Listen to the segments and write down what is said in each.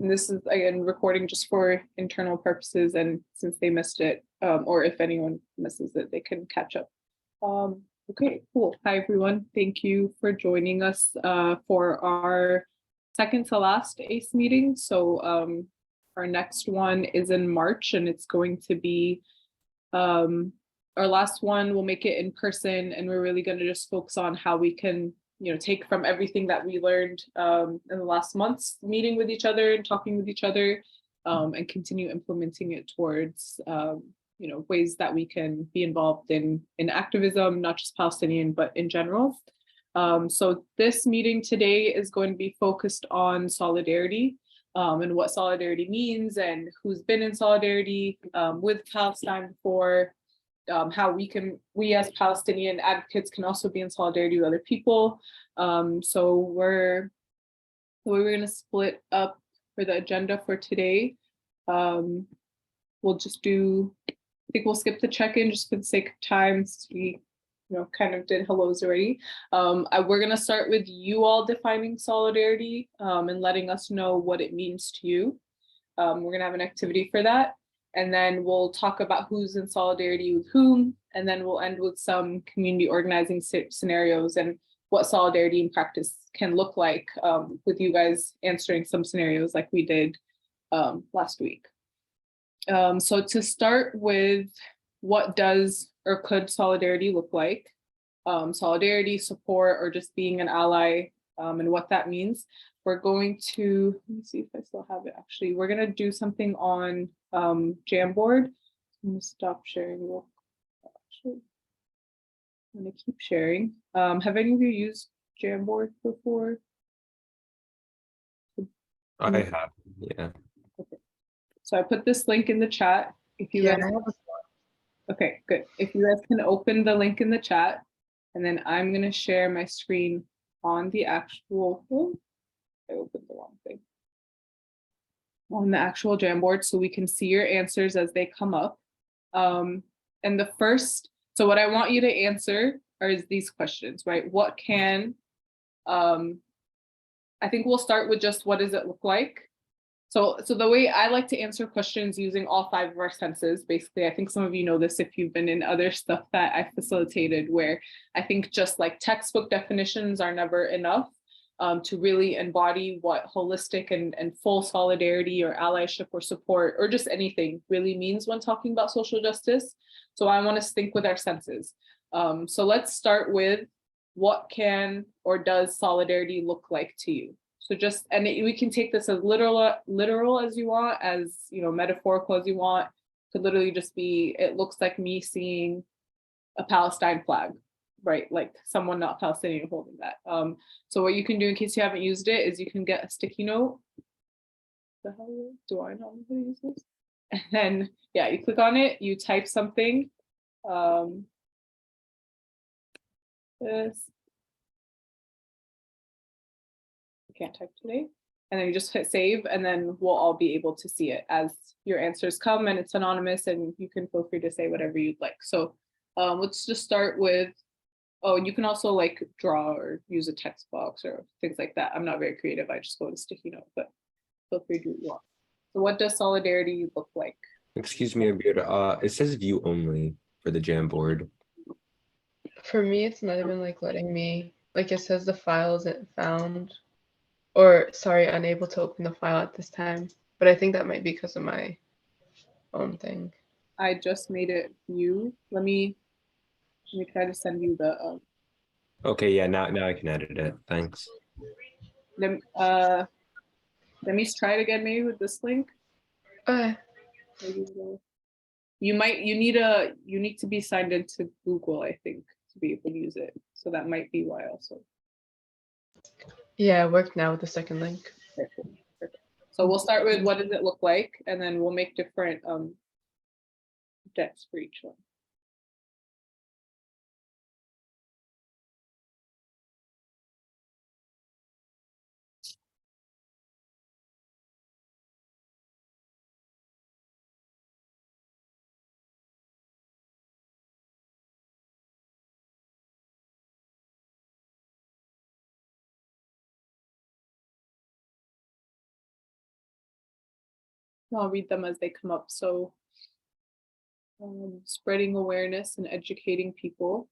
And this is again recording just for internal purposes, and since they missed it, or if anyone misses it, they can catch up. Okay, cool. Hi, everyone. Thank you for joining us for our second to last ACE meeting. So our next one is in March, and it's going to be our last one. We'll make it in person, and we're really going to just focus on how we can, take from everything that we learned in the last month's meeting with each other and talking with each other, and continue implementing it towards ways that we can be involved in activism, not just Palestinian, but in general. So this meeting today is going to be focused on solidarity, and what solidarity means, and who's been in solidarity with Palestine before, how we as Palestinian advocates can also be in solidarity with other people. So the way we're going to split up for the agenda for today, we'll just do, I think we'll skip the check-in just for the sake of time. We kind of did hellos already. We're going to start with you all defining solidarity and letting us know what it means to you. We're going to have an activity for that. And then we'll talk about who's in solidarity with whom. And then we'll end with some community organizing scenarios and what solidarity in practice can look like, with you guys answering some scenarios like we did last week. So to start with, what does or could solidarity look like? Solidarity, support, or just being an ally, and what that means. We're going to, let me see if I still have it actually. We're going to do something on Jamboard. I'm going to stop sharing. Actually, I'm going to keep sharing. Have any of you used Jamboard before? I have, yeah. Okay. So I put this link in the chat. If you guys, okay, good. If you guys can open the link in the chat, and then I'm going to share my screen on the actual, I opened the wrong thing. On the actual Jamboard, so we can see your answers as they come up. And the first, so what I want you to answer is these questions, right? What can, I think we'll start with just what does it look like? So the way I like to answer questions using all 5 of our senses, basically, I think some of you know this if you've been in other stuff that I facilitated, where I think just like textbook definitions are never enough to really embody what holistic and full solidarity or allyship or support or just anything really means when talking about social justice. So I want to think with our senses. So let's start with, what can or does solidarity look like to you? So just, and we can take this as literal as you want, as metaphorical as you want. Could literally just be, it looks like me seeing a Palestine flag, right? Like someone not Palestinian holding that. So what you can do in case you haven't used it is you can get a sticky note. The hell do I know how to use this? And then yeah, you click on it, you type something. This. Can't type today, and then you just hit save, and then we'll all be able to see it as your answers come, and it's anonymous, and you can feel free to say whatever you'd like. So let's just start with, oh, you can also like draw or use a text box or things like that. I'm not very creative, I just go to sticky note, but feel free to do what you want. So what does solidarity look like? Excuse me, Abir, it says view only for the Jamboard. For me, it's not even like letting me, like it says the file isn't found, or sorry, unable to open the file at this time. But I think that might be because of my own thing. I just made it view. Let me try to send you the Okay, yeah, now I can edit it. Thanks. let me try it again, maybe with this link. Okay. You need to be signed into Google, I think, to be able to use it. So that might be why also. Yeah, it worked now with the second link. Perfect. So we'll start with, what does it look like? And then we'll make different decks for each one. I'll read them as they come up. So spreading awareness and educating people,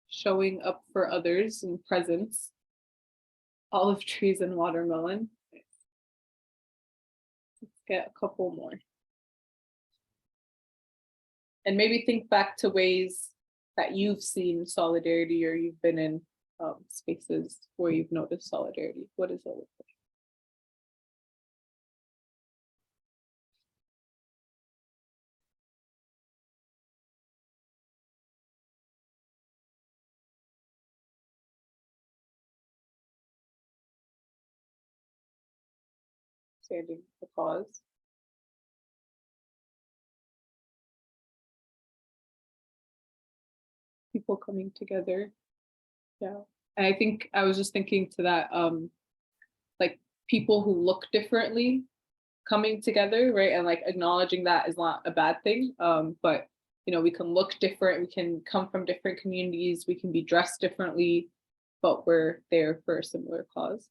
showing up for others and presence, olive trees and watermelon. Let's get a couple more. And maybe think back to ways that you've seen solidarity or you've been in spaces where you've noticed solidarity. What does that look like? Standing for cause. People coming together. Yeah. And I think I was just thinking to that, like people who look differently coming together, right? And like acknowledging that is not a bad thing. But you know, we can look different, we can come from different communities, we can be dressed differently, but we're there for a similar cause.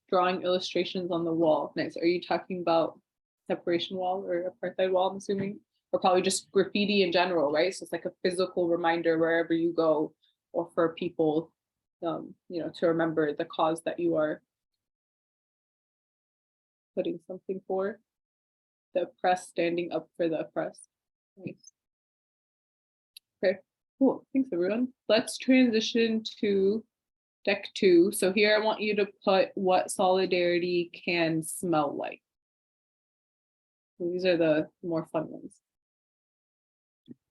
Drawing illustrations on the wall. Nice. Are you talking about separation wall or apartheid wall, I'm assuming? Or probably just graffiti in general, right? So it's like a physical reminder wherever you go, or for people, you know, to remember the cause that you are putting something for. The oppressed standing up for the oppressed. Nice. Okay, cool. Thanks, everyone. Let's transition to deck 2. So here I want you to put what solidarity can smell like. So these are the more fun ones.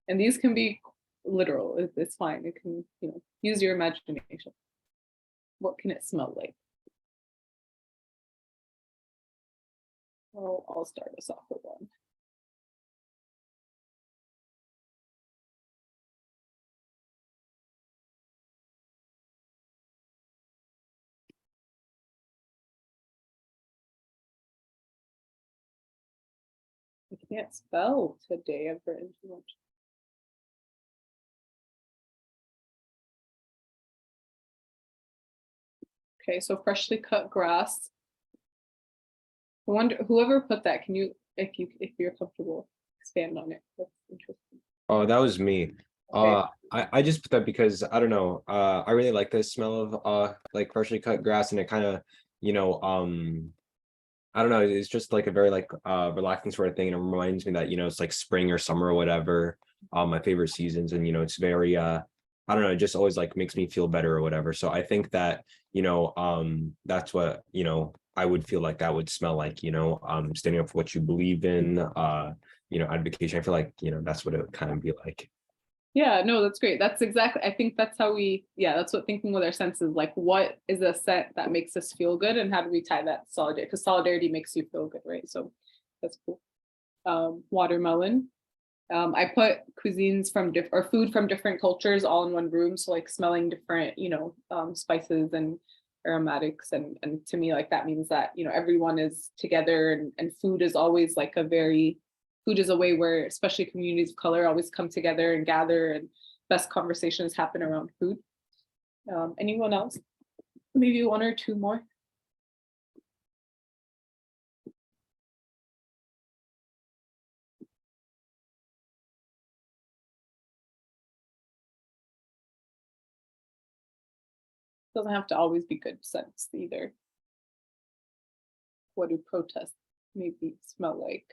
And these can be literal, it's fine. It can, you know, use your imagination. What can it smell like? Well, I'll start us off with one. I can't spell today. I've written too much. Okay, so freshly cut grass. I wonder, whoever put that, can you, if you're comfortable, expand on it? That's interesting. Oh, that was me. Okay. I just put that because I don't know. I really like the smell of like freshly cut grass, and it kind of, you know, I don't know, it's just like a very like relaxing sort of thing, and it reminds me that, you know, it's like spring or summer or whatever, my favorite seasons, and you know, it's very I don't know, it just always like makes me feel better or whatever. So I think that, you know, that's what, you know, I would feel like that would smell like, you know, standing up for what you believe in, you know, advocacy. I feel like, you know, that's what it would kind of be like. Yeah, no, that's great. That's exactly, I think that's how we, yeah, that's what thinking with our senses, like what is a scent that makes us feel good and how do we tie that to solidarity? Because solidarity makes you feel good, right? So that's cool. Watermelon. I put cuisines from or food from different cultures all in one room. So like smelling different, you know, spices and aromatics. And to me, like that means that, you know, everyone is together and food is always like food is a way where especially communities of color always come together and gather, and best conversations happen around food. Anyone else? Maybe one or two more. Doesn't have to always be good scents either. What do protests maybe smell like?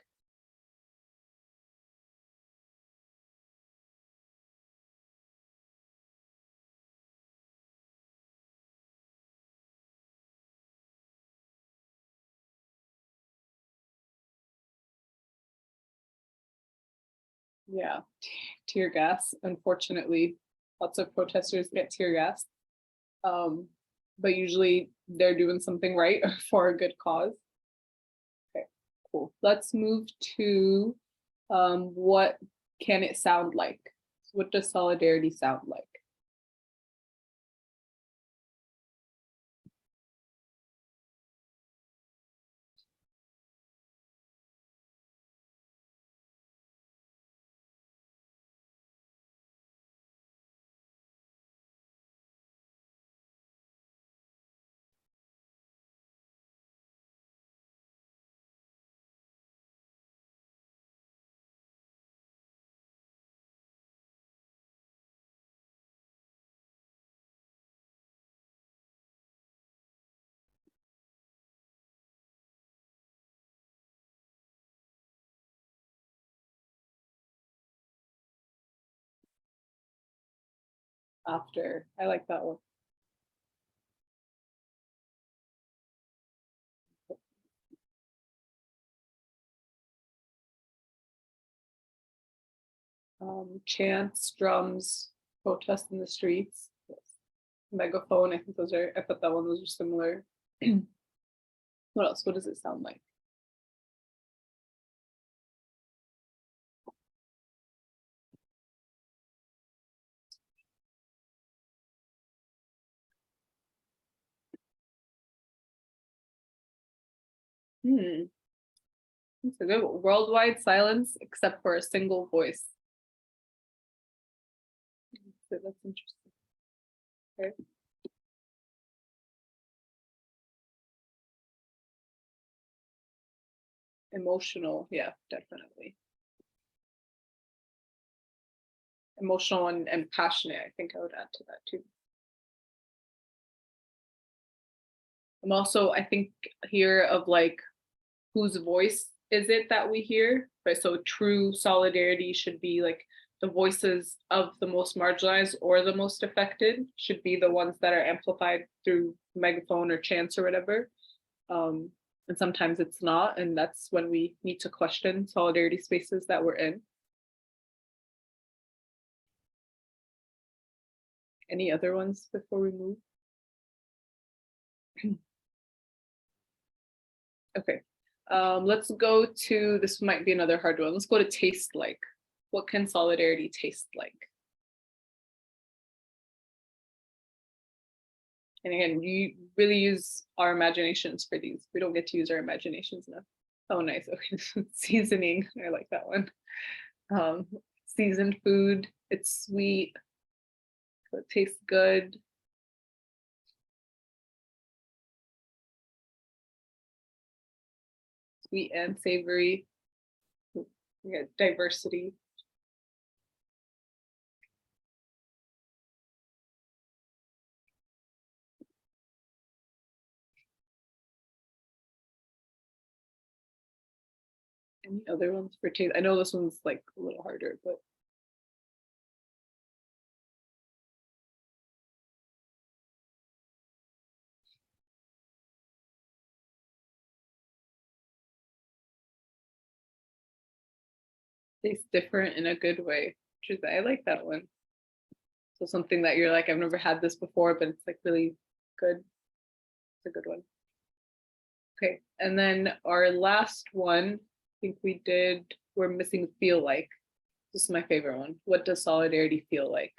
Yeah, tear gas. Unfortunately, lots of protesters get tear gas. But usually they're doing something right for a good cause. Okay, cool. Let's move to what can it sound like? What does solidarity sound like? after. I like that one. Chants, drums, protest in the streets, megaphone. I think those are, I thought that one, those are similar. What else? What does it sound like? It's a good one. Worldwide silence except for a single voice. So that's interesting. Okay. Emotional, yeah, definitely. Emotional and passionate, I think I would add to that too. I'm also, I think, here of like, whose voice is it that we hear? But so true solidarity should be like the voices of the most marginalized or the most affected should be the ones that are amplified through megaphone or chants or whatever. And sometimes it's not, and that's when we need to question solidarity spaces that we're in. Any other ones before we move? Okay, let's go to, this might be another hard one. Let's go to taste like. What can solidarity taste like? And again, you really use our imaginations for these. We don't get to use our imaginations enough. Oh, nice. Okay, seasoning. I like that one. Seasoned food. It's sweet. So it tastes good. Sweet and savory. Yeah, diversity. Any other ones for taste? I know this one's like a little harder, but tastes different in a good way. I like that one. So something that you're like, I've never had this before, but it's like really good. It's a good one. Okay, and then our last one, I think we did, we're missing feel like. This is my favorite one. What does solidarity feel like?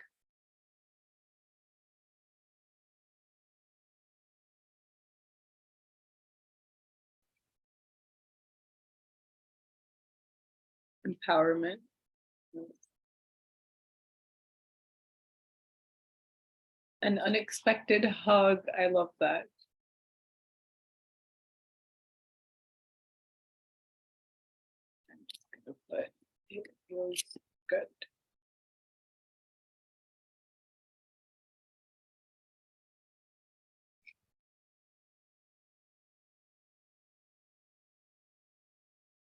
Empowerment. An unexpected hug. I love that. I'm just gonna put, it feels good.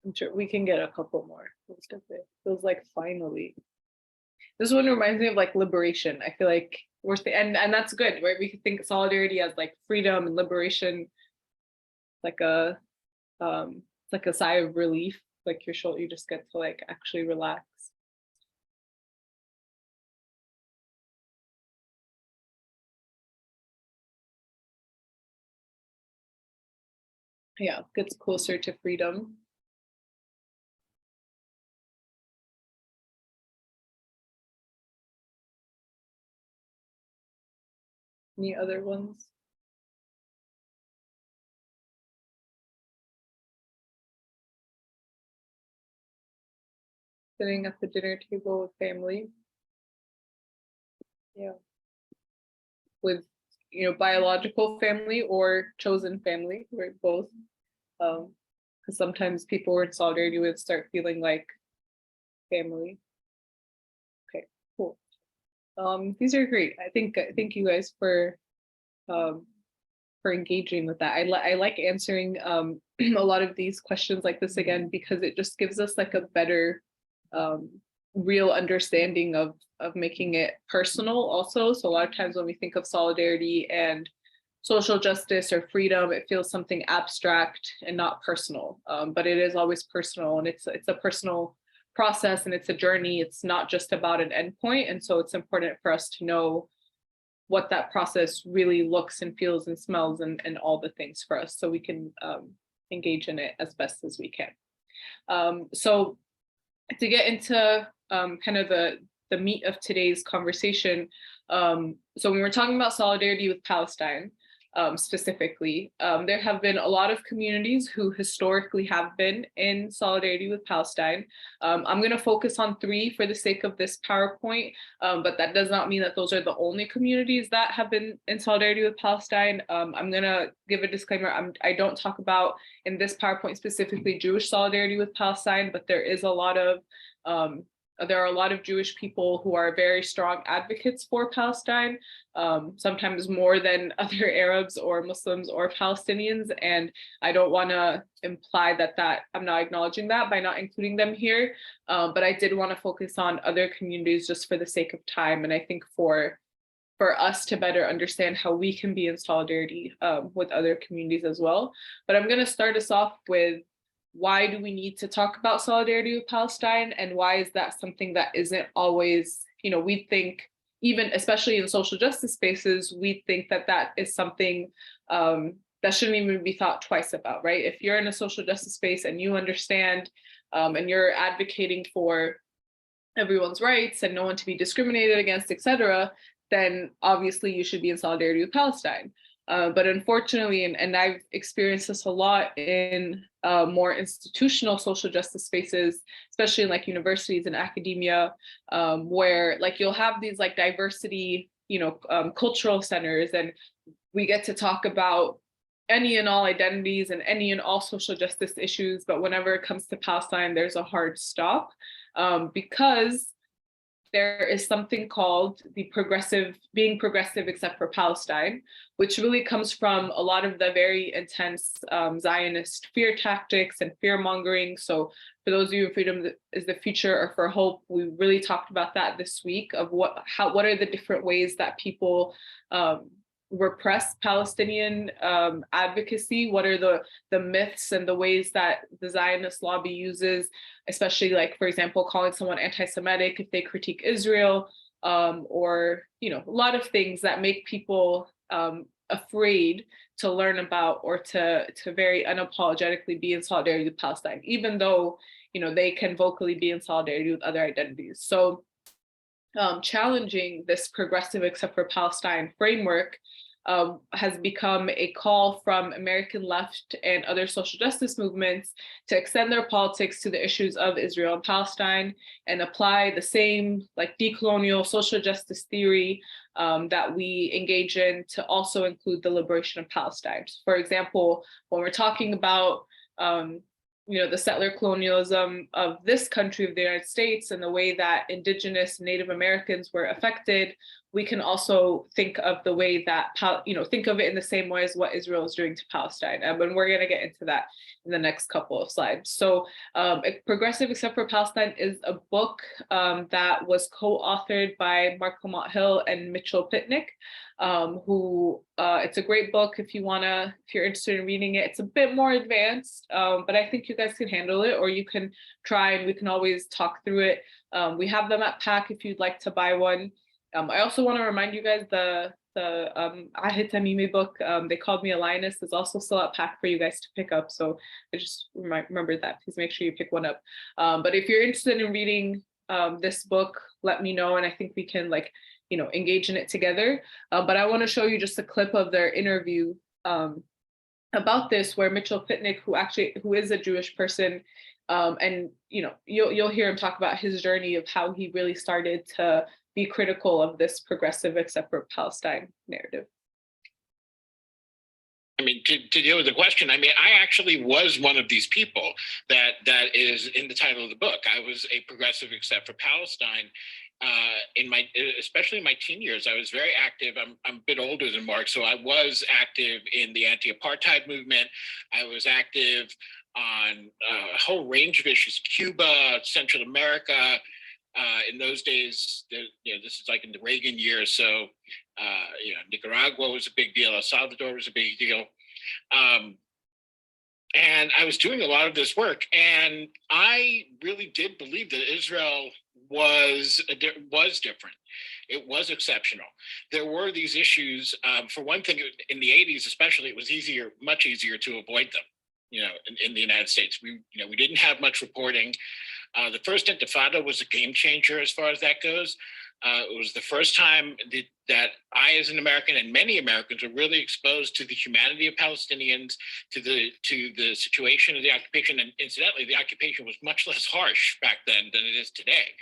I'm sure we can get a couple more. Feels like finally. This one reminds me of like liberation. I feel like and that's good, right? We could think solidarity as like freedom and liberation, like a it's like a sigh of relief, like your shoulder, you just get to like actually relax. Yeah, gets closer to freedom. Any other ones? Sitting at the dinner table with family. Yeah. With, you know, biological family or chosen family, right? Both. Because sometimes people we're in solidarity with start feeling like family. Okay, cool. These are great. I thank you guys for engaging with that. I like answering a lot of these questions like this again because it just gives us like a better real understanding of making it personal also. So a lot of times when we think of solidarity and social justice or freedom, it feels something abstract and not personal. But it is always personal, and it's a personal process, and it's a journey. It's not just about an endpoint. And so it's important for us to know what that process really looks and feels and smells and all the things for us, so we can engage in it as best as we can. So to get into kind of the meat of today's conversation, so when we're talking about solidarity with Palestine, specifically, there have been a lot of communities who historically have been in solidarity with Palestine. I'm going to focus on 3 for the sake of this PowerPoint, but that does not mean that those are the only communities that have been in solidarity with Palestine. I'm going to give a disclaimer. I don't talk about in this PowerPoint specifically Jewish solidarity with Palestine, but there are a lot of Jewish people who are very strong advocates for Palestine, sometimes more than other Arabs or Muslims or Palestinians. And I don't want to imply that I'm not acknowledging that by not including them here. But I did want to focus on other communities just for the sake of time. And I think for us to better understand how we can be in solidarity with other communities as well. But I'm going to start us off with, why do we need to talk about solidarity with Palestine? And why is that something that isn't always, we think, even especially in social justice spaces, we think that is something that shouldn't even be thought twice about, right? If you're in a social justice space and you understand and you're advocating for everyone's rights and no one to be discriminated against, et cetera, then obviously you should be in solidarity with Palestine. But unfortunately, and I've experienced this a lot in more institutional social justice spaces, especially in like universities and academia, where like you'll have these like diversity, cultural centers, and we get to talk about any and all identities and any and all social justice issues. But whenever it comes to Palestine, there's a hard stop because there is something called being progressive except for Palestine, which really comes from a lot of the very intense Zionist fear tactics and fear mongering. So for those of you in Freedom is the Future or for Hope, we really talked about that this week of what are the different ways that people repress Palestinian advocacy. What are the myths and the ways that the Zionist lobby uses, especially like, for example, calling someone anti-Semitic if they critique Israel, or, a lot of things that make people afraid to learn about or to very unapologetically be in solidarity with Palestine, even though, they can vocally be in solidarity with other identities. So challenging this progressive except for Palestine framework has become a call from American left and other social justice movements to extend their politics to the issues of Israel and Palestine and apply the same like decolonial social justice theory that we engage in to also include the liberation of Palestine. For example, when we're talking about the settler colonialism of this country, of the United States, and the way that Indigenous Native Americans were affected, we can also think of the way that, think of it in the same way as what Israel is doing to Palestine. And we're going to get into that in the next couple of slides. So Progressive Except for Palestine is a book that was co-authored by Mark Lamont Hill and Mitchell Pitnick, who it's a great book if you're interested in reading it. It's a bit more advanced, but I think you guys can handle it, or you can try and we can always talk through it. We have them at PAC if you'd like to buy one. I also want to remind you guys the Ahit Tamimi book, They Called Me a Lioness, is also still at PAC for you guys to pick up. So I just remember that. Please make sure you pick one up. But if you're interested in reading this book, let me know, and I think we can engage in it together. But I want to show you just a clip of their interview about this, where Mitchell Pitnick, who is a Jewish person, and you'll hear him talk about his journey of how he really started to be critical of this progressive except for Palestine narrative. I mean, to deal with the question, I actually was one of these people that is in the title of the book. I was a progressive except for Palestine. Especially in my teen years, I was very active. I'm a bit older than Mark, so I was active in the anti-apartheid movement. I was active on a whole range of issues: Cuba, Central America, In those days, this is like in the Reagan years, so Nicaragua was a big deal. El Salvador was a big deal. And I was doing a lot of this work, and I really did believe that Israel was different. It was exceptional. There were these issues. For one thing, in the 80s, especially, it was much easier to avoid them. In the United States, we didn't have much reporting. The first Intifada was a game changer as far as that goes. It was the first time that I, as an American, and many Americans, were really exposed to the humanity of Palestinians, to the situation of the occupation. And incidentally, the occupation was much less harsh back then than it is today.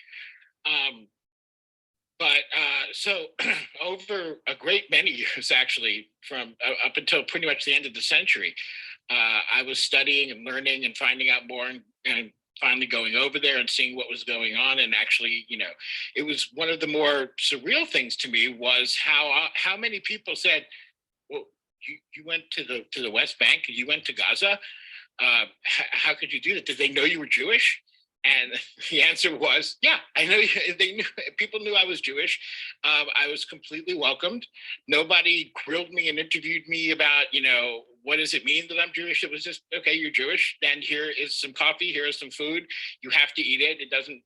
So over a great many years, actually, from up until pretty much the end of the century, I was studying and learning and finding out more, and finally going over there and seeing what was going on. And actually, it was one of the more surreal things to me was how many people said, well, you went to the West Bank, you went to Gaza. How could you do that? Did they know you were Jewish? And the answer was, yeah, I know. People knew I was Jewish. I was completely welcomed. Nobody grilled me and interviewed me about, what does it mean that I'm Jewish? It was just, okay, you're Jewish. Then here is some coffee. Here is some food. You have to eat it. It doesn't,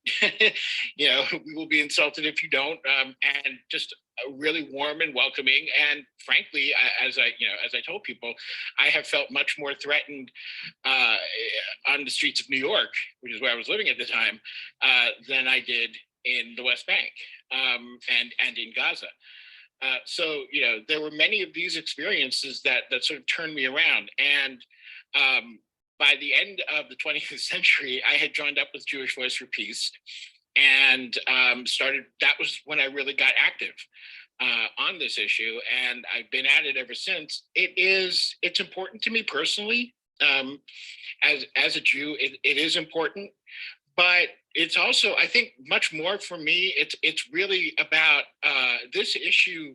we will be insulted if you don't. And just really warm and welcoming. And frankly, as I told people, I have felt much more threatened on the streets of New York, which is where I was living at the time, than I did in the West Bank and in Gaza. So there were many of these experiences that sort of turned me around. And by the end of the 20th century, I had joined up with Jewish Voice for Peace, and that was when I really got active on this issue, and I've been at it ever since. It's important to me personally. As a Jew, it is important, but it's also, I think, much more for me. It's really about this issue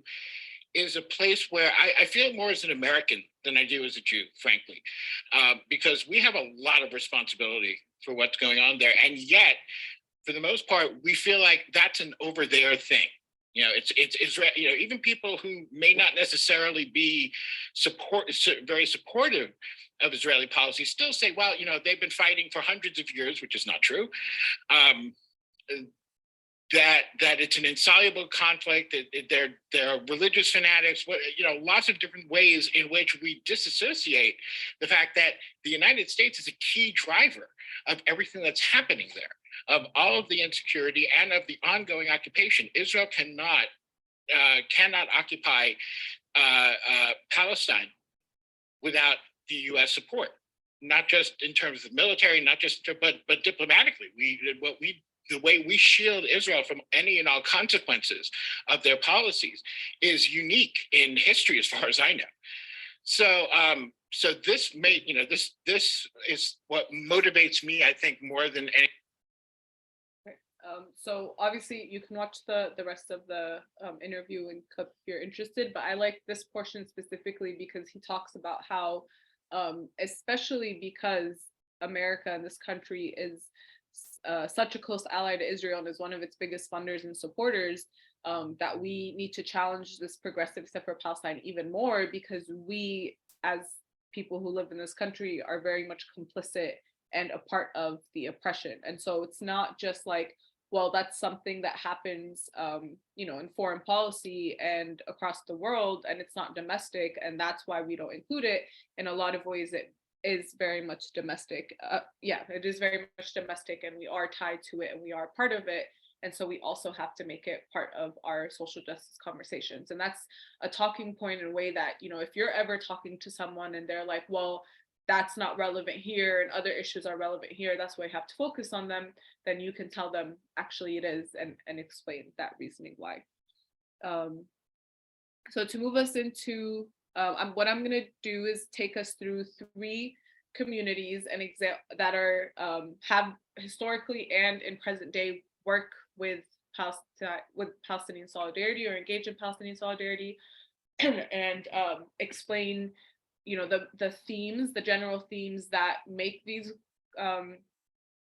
is a place where I feel more as an American than I do as a Jew, frankly, because we have a lot of responsibility for what's going on there, and yet, for the most part, we feel like that's an over there thing. It's even people who may not necessarily be very supportive of Israeli policy still say, well, they've been fighting for hundreds of years, which is not true. That it's an insoluble conflict. That they're religious fanatics. Lots of different ways in which we disassociate the fact that the United States is a key driver of everything that's happening there, of all of the insecurity and of the ongoing occupation. Israel cannot occupy Palestine without the U.S. support, not just in terms of military, but diplomatically. The way we shield Israel from any and all consequences of their policies is unique in history, as far as I know. So this is what motivates me, I think, more than any. So obviously you can watch the rest of the interview and clip if you're interested, but I like this portion specifically because he talks about how, especially because America and this country is such a close ally to Israel and is one of its biggest funders and supporters, that we need to challenge this progressive step for Palestine even more, because we, as people who live in this country, are very much complicit and a part of the oppression. And so it's not just like, well, that's something that happens, in foreign policy and across the world, and it's not domestic, and that's why we don't include it. In a lot of ways, it is very much domestic. It is very much domestic, and we are tied to it, and we are part of it. And so we also have to make it part of our social justice conversations. And that's a talking point in a way that, if you're ever talking to someone and they're like, well, that's not relevant here and other issues are relevant here, that's why I have to focus on them, then you can tell them actually it is, and explain that reasoning why. So to move us into, what I'm going to do is take us through 3 communities and that are have historically and in present day work with Palestinian solidarity or engage in Palestinian solidarity, and explain the themes, the general themes that make these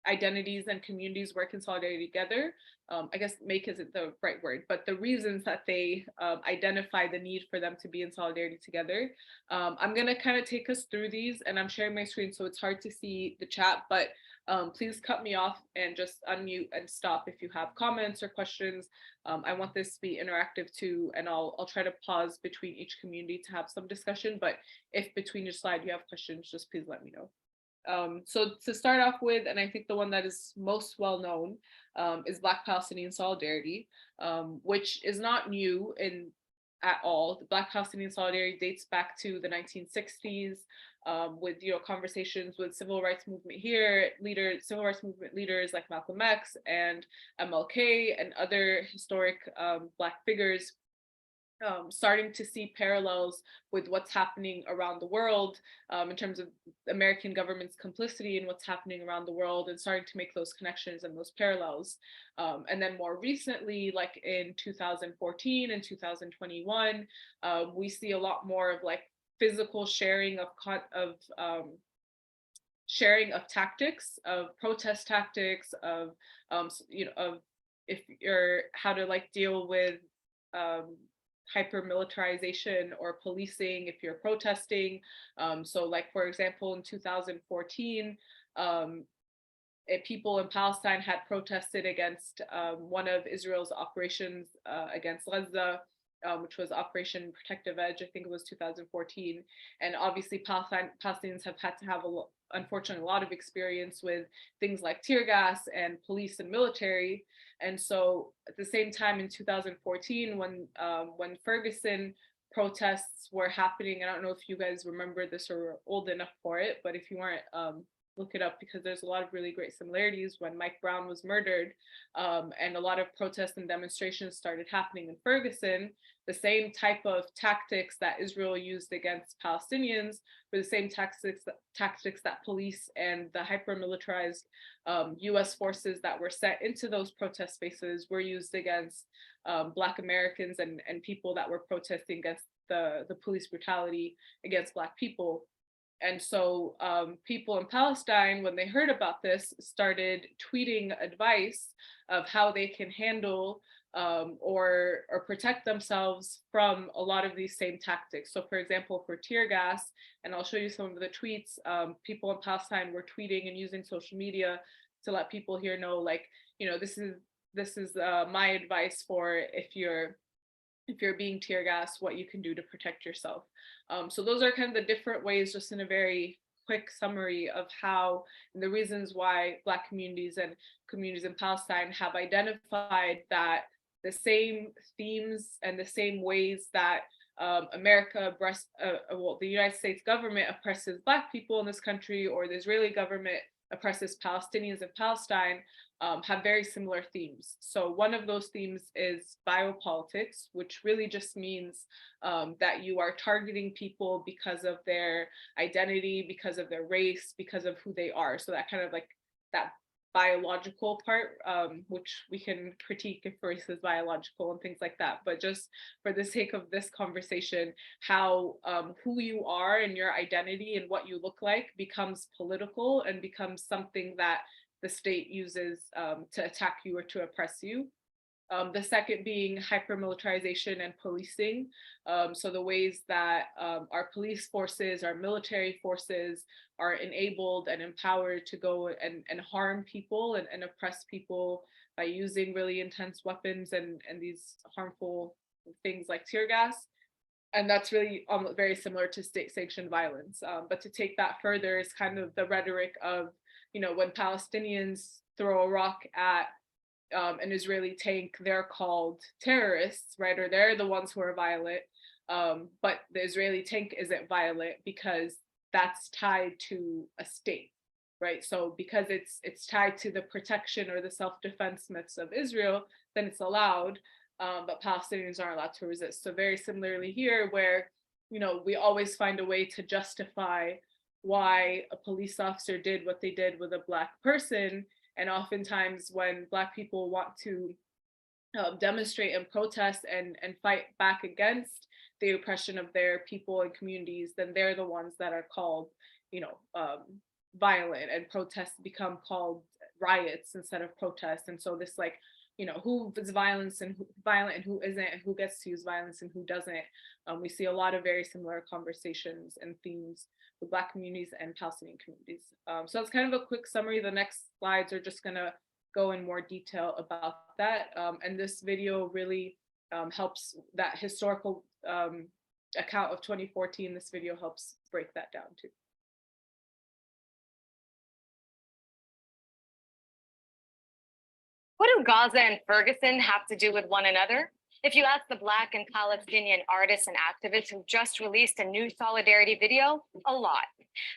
identities and communities work in solidarity together. I guess make isn't the right word, but the reasons that they identify the need for them to be in solidarity together. I'm gonna kind of take us through these, and I'm sharing my screen, so it's hard to see the chat, but please cut me off and just unmute and stop if you have comments or questions. I want this to be interactive too, and I'll try to pause between each community to have some discussion, but if between your slide you have questions, just please let me know. So to start off with, and I think the one that is most well known is Black Palestinian Solidarity, which is not new at all. The Black Palestinian Solidarity dates back to the 1960s with conversations with civil rights movement civil rights movement leaders like Malcolm X and MLK and other historic Black figures. Starting to see parallels with what's happening around the world in terms of American government's complicity in what's happening around the world, and starting to make those connections and those parallels. And then more recently, like in 2014 and 2021, we see a lot more of like physical sharing of tactics, of protest tactics, of if you're how to like deal with hyper-militarization or policing if you're protesting. So like, for example, in 2014, people in Palestine had protested against one of Israel's operations against Gaza, which was Operation Protective Edge. I think it was 2014. And obviously Palestinians have had to have unfortunately a lot of experience with things like tear gas and police and military. And so at the same time in 2014, when Ferguson protests were happening, I don't know if you guys remember this or were old enough for it, but if you weren't, look it up, because there's a lot of really great similarities when Mike Brown was murdered, and a lot of protests and demonstrations started happening in Ferguson. The same type of tactics that Israel used against Palestinians were the same tactics that police and the hyper-militarized US forces that were set into those protest spaces were used against Black Americans and people that were protesting against the police brutality against Black people. And so people in Palestine, when they heard about this, started tweeting advice of how they can handle or protect themselves from a lot of these same tactics. So for example, for tear gas, and I'll show you some of the tweets, people in Palestine were tweeting and using social media to let people here know, like, this is my advice for if you're being tear gassed, what you can do to protect yourself. So those are kind of the different ways, just in a very quick summary of how the reasons why Black communities and communities in Palestine have identified that the same themes and the same ways that the United States government oppresses Black people in this country, or the Israeli government oppresses Palestinians in Palestine, have very similar themes. So one of those themes is biopolitics, which really just means that you are targeting people because of their identity, because of their race, because of who they are. So that kind of like that biological part, which we can critique if race is biological and things like that. But just for the sake of this conversation, how who you are and your identity and what you look like becomes political and becomes something that the state uses to attack you or to oppress you. The second being hyper-militarization and policing. So the ways that our police forces, our military forces are enabled and empowered to go and harm people and oppress people by using really intense weapons and these harmful things like tear gas. And that's really very similar to state-sanctioned violence. But to take that further is kind of the rhetoric of, when Palestinians throw a rock at an Israeli tank, they're called terrorists, right? Or they're the ones who are violent. But the Israeli tank isn't violent because that's tied to a state, right? So because it's tied to the protection or the self-defense myths of Israel, then it's allowed, but Palestinians aren't allowed to resist. So very similarly here, where, we always find a way to justify why a police officer did what they did with a Black person. And oftentimes when Black people want to demonstrate and protest and fight back against the oppression of their people and communities, then they're the ones that are called, violent, and protests become called riots instead of protests. And so this like, you know, who is violent and who isn't, and who gets to use violence and who doesn't. We see a lot of very similar conversations and themes with Black communities and Palestinian communities. So it's kind of a quick summary. The next slides are just gonna go in more detail about that. And this video really helps that historical account of 2014. This video helps break that down too. What do Gaza and Ferguson have to do with one another? If you ask the Black and Palestinian artists and activists who just released a new solidarity video, a lot.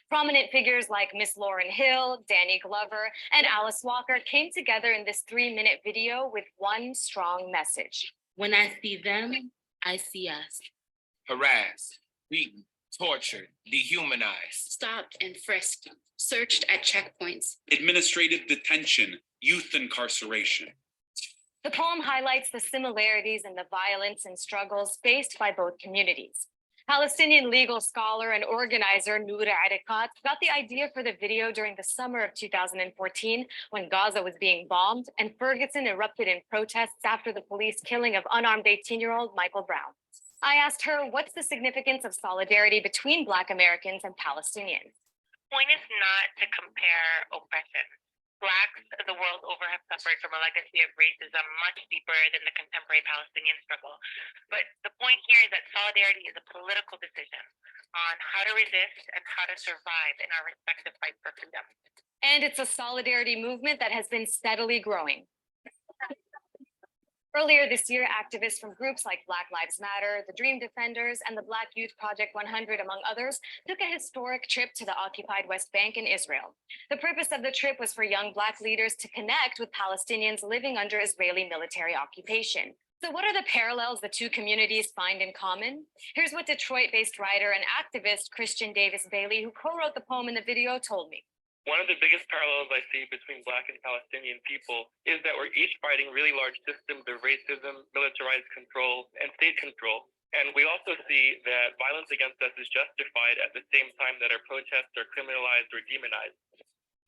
Prominent figures like Miss Lauryn Hill, Danny Glover, and Alice Walker came together in this 3-minute video with one strong message. When I see them, I see us. Harassed, beaten, tortured, dehumanized, Stopped and frisked, searched at checkpoints. administrative detention, youth incarceration. The poem highlights the similarities in the violence and struggles faced by both communities. Palestinian legal scholar and organizer Noura Arikat got the idea for the video during the summer of 2014 when Gaza was being bombed and Ferguson erupted in protests after the police killing of unarmed 18-year-old Michael Brown. I asked her, what's the significance of solidarity between Black Americans and Palestinians? The point is not to compare oppression. Blacks the world over have suffered from a legacy of racism much deeper than the contemporary Palestinian struggle. But the point here is that solidarity is a political decision on how to resist and how to survive in our respective fights for freedom. And it's a solidarity movement that has been steadily growing. Earlier this year, activists from groups like Black Lives Matter, the Dream Defenders, and the Black Youth Project 100, among others, took a historic trip to the occupied West Bank in Israel. The purpose of the trip was for young Black leaders to connect with Palestinians living under Israeli military occupation. So what are the parallels the two communities find in common? Here's what Detroit-based writer and activist Christian Davis Bailey, who co-wrote the poem in the video, told me. One of the biggest parallels I see between Black and Palestinian people is that we're each fighting really large systems of racism, militarized control, and state control. And we also see that violence against us is justified at the same time that our protests are criminalized or demonized.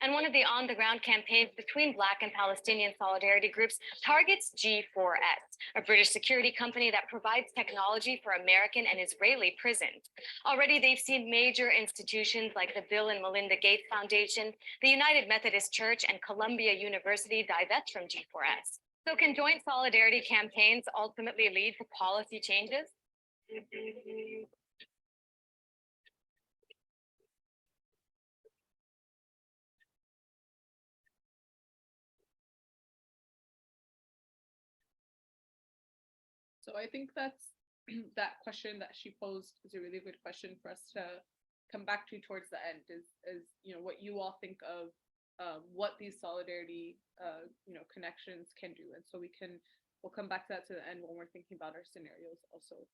And one of the on-the-ground campaigns between Black and Palestinian solidarity groups targets G4S, a British security company that provides technology for American and Israeli prisons. Already, they've seen major institutions like the Bill and Melinda Gates Foundation, the United Methodist Church, and Columbia University divest from G4S. So can joint solidarity campaigns ultimately lead to policy changes? So I think that's that question that she posed is a really good question for us to come back to towards the end is you know, what you all think of what these solidarity you know, connections can do. And so we'll come back to that to the end when we're thinking about our scenarios also.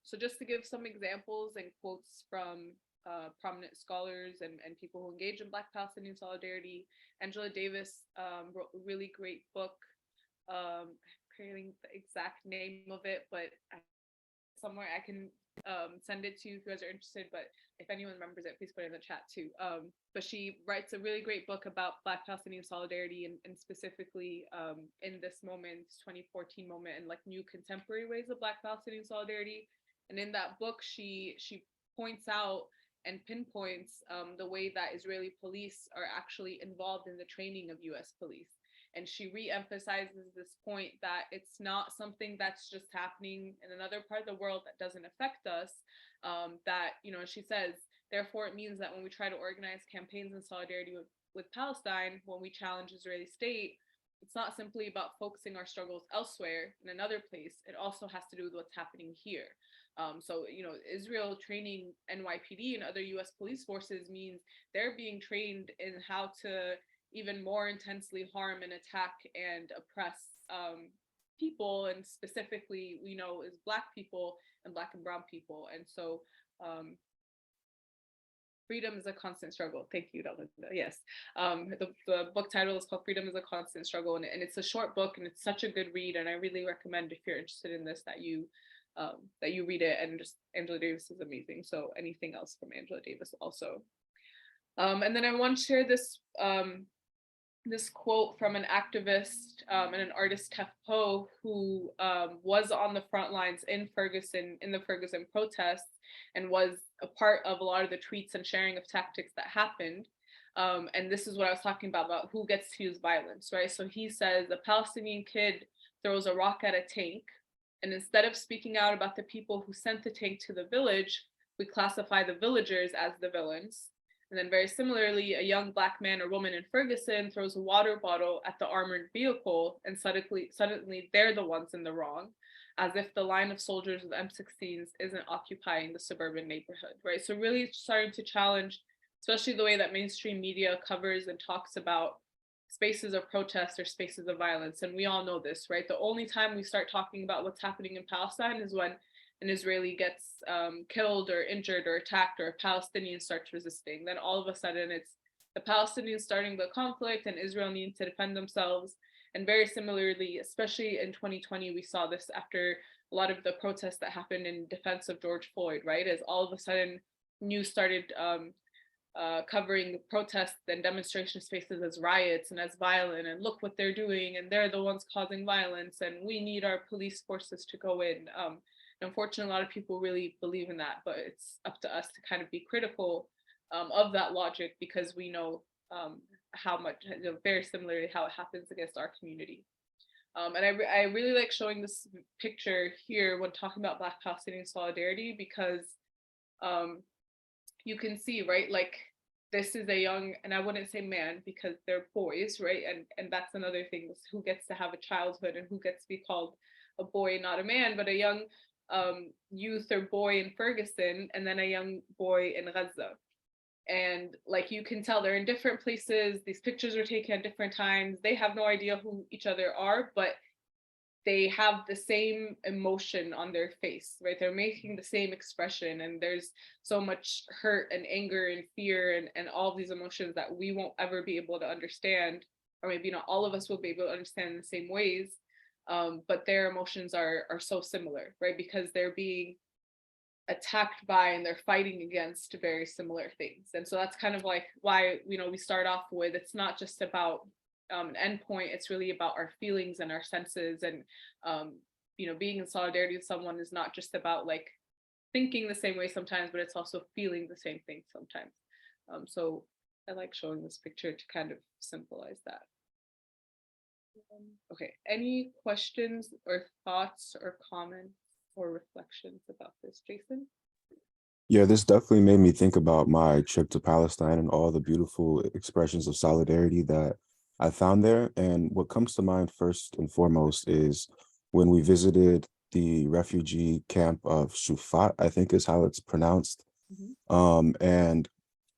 So just to give some examples and quotes from prominent scholars and people who engage in Black Palestinian solidarity, Angela Davis wrote a really great book. Creating the exact name of it, but somewhere I can send it to you if you guys are interested, but if anyone remembers it, please put it in the chat too. But she writes a really great book about Black Palestinian solidarity and specifically in this moment, this 2014 moment, and like new contemporary ways of Black Palestinian solidarity. And in that book, she points out and pinpoints the way that Israeli police are actually involved in the training of US police. And she re-emphasizes this point that it's not something that's just happening in another part of the world that doesn't affect us. That, you know, she says, therefore, it means that when we try to organize campaigns in solidarity with Palestine, when we challenge Israeli state, it's not simply about focusing our struggles elsewhere in another place. It also has to do with what's happening here. So, you know, Israel training NYPD and other US police forces means they're being trained in how to even more intensely harm and attack and oppress people, and specifically, you know, is Black people and Black and brown people. And so freedom is a constant struggle. Thank you, Dalinda. Yes. The book title is called Freedom is a Constant Struggle, and it's a short book and it's such a good read. And I really recommend, if you're interested in this, that you read it. And just Angela Davis is amazing. So anything else from Angela Davis also. And then I want to share this this quote from an activist and an artist, Tef Poe, who was on the front lines in Ferguson, in the Ferguson protests, and was a part of a lot of the tweets and sharing of tactics that happened. And this is what I was talking about who gets to use violence, right? So he says a Palestinian kid throws a rock at a tank, and instead of speaking out about the people who sent the tank to the village, we classify the villagers as the villains. And then very similarly, a young Black man or woman in Ferguson throws a water bottle at the armored vehicle, and suddenly they're the ones in the wrong, as if the line of soldiers with M16s isn't occupying the suburban neighborhood, right? So really starting to challenge, especially the way that mainstream media covers and talks about spaces of protest or spaces of violence. And we all know this, right? The only time we start talking about what's happening in Palestine is when an Israeli gets killed or injured or attacked, or a Palestinian starts resisting. Then all of a sudden it's the Palestinians starting the conflict and Israel needing to defend themselves. And very similarly, especially in 2020, we saw this after a lot of the protests that happened in defense of George Floyd, right? As all of a sudden news started covering the protests and demonstration spaces as riots and as violent, and look what they're doing, and they're the ones causing violence, and we need our police forces to go in. Unfortunately, a lot of people really believe in that, but it's up to us to kind of be critical of that logic, because we know how much, very similarly, how it happens against our community. And I really like showing this picture here when talking about Black Palestinian solidarity, because you can see, right, like this is a young, and I wouldn't say man because they're boys, right? And that's another thing, is who gets to have a childhood and who gets to be called a boy, not a man, but a young youth or boy in Ferguson, and then a young boy in Gaza. And like you can tell they're in different places, these pictures are taken at different times, they have no idea who each other are, but they have the same emotion on their face, right? They're making the same expression, and there's so much hurt and anger and fear and all these emotions that we won't ever be able to understand, or maybe not all of us will be able to understand in the same ways. But their emotions are so similar, right? Because they're being attacked by and they're fighting against very similar things. And so that's kind of like why, you know, we start off with, it's not just about an endpoint, it's really about our feelings and our senses. And you know, being in solidarity with someone is not just about like thinking the same way sometimes, but it's also feeling the same thing sometimes. So I like showing this picture to kind of symbolize that. Okay, any questions or thoughts or comments or reflections about this, Jason? Yeah, this definitely made me think about my trip to Palestine and all the beautiful expressions of solidarity that I found there. And what comes to mind first and foremost is when we visited the refugee camp of Shufat, I think is how it's pronounced. And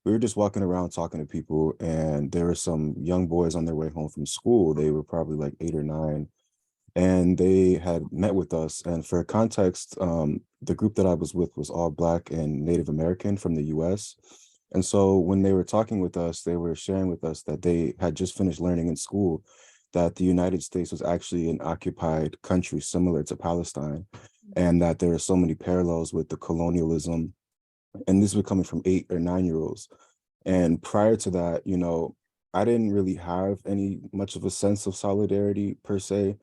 we were just walking around talking to people, and there were some young boys on their way home from school. They were probably like 8 or 9, and they had met with us. And for context, the group that I was with was all Black and Native American from the US. And so when they were talking with us, they were sharing with us that they had just finished learning in school that the United States was actually an occupied country similar to Palestine, and that there are so many parallels with the colonialism. And this was coming from 8 or 9-year-olds. And prior to that, you know, I didn't really have any much of a sense of solidarity per se.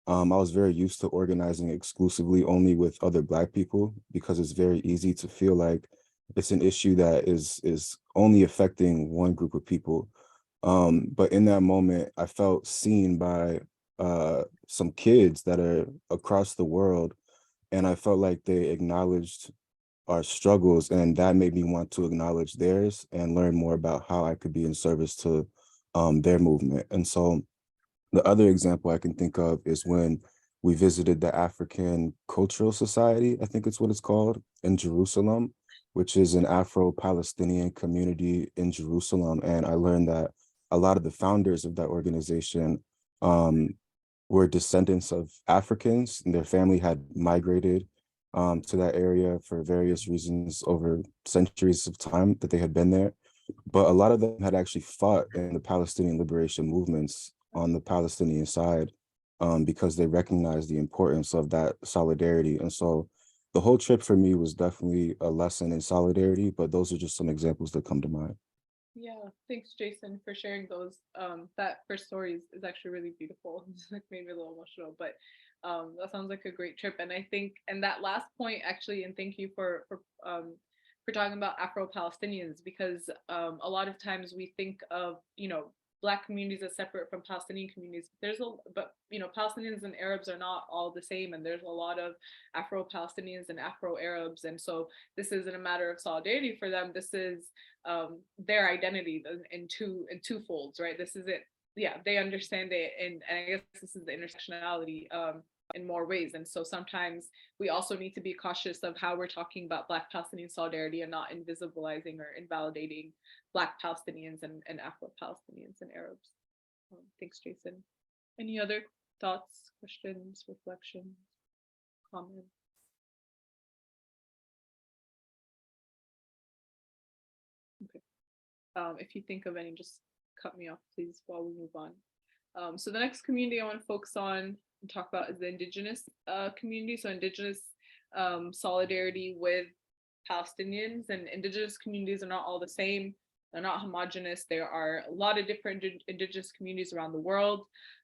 I was very used to organizing exclusively only with other Black people, because it's very easy to feel like it's an issue that is only affecting one group of people. But in that moment, I felt seen by some kids that are across the world, and I felt like they acknowledged our struggles, and that made me want to acknowledge theirs and learn more about how I could be in service to their movement. And so the other example I can think of is when we visited the African Cultural Society, I think it's what it's called, in Jerusalem, which is an Afro-Palestinian community in Jerusalem. And I learned that a lot of the founders of that organization were descendants of Africans, and their family had migrated to that area for various reasons over centuries of time that they had been there. But a lot of them had actually fought in the Palestinian liberation movements on the Palestinian side because they recognized the importance of that solidarity. And so the whole trip for me was definitely a lesson in solidarity, but those are just some examples that come to mind. Yeah, thanks, Jason, for sharing those. That first story is actually really beautiful. It's like made me a little emotional, but that sounds like a great trip. And I think, and that last point actually, and thank you for talking about Afro-Palestinians, because a lot of times we think of, you know, Black communities as separate from Palestinian communities. But you know, Palestinians and Arabs are not all the same, and there's a lot of Afro-Palestinians and Afro-Arabs, and so this isn't a matter of solidarity for them. This is their identity in two folds, right? This is it. Yeah, they understand it, and I guess this is the intersectionality in more ways. And so sometimes we also need to be cautious of how we're talking about Black Palestinian solidarity and not invisibilizing or invalidating Black Palestinians and Afro-Palestinians and Arabs. Thanks, Jason. Any other thoughts, questions, reflections, comments? Okay. If you think of any, just cut me off, please, while we move on. So the next community I want to focus on and talk about is the Indigenous community. So Indigenous solidarity with Palestinians, and Indigenous communities are not all the same. They're not homogenous. There are a lot of different Indigenous communities around the world.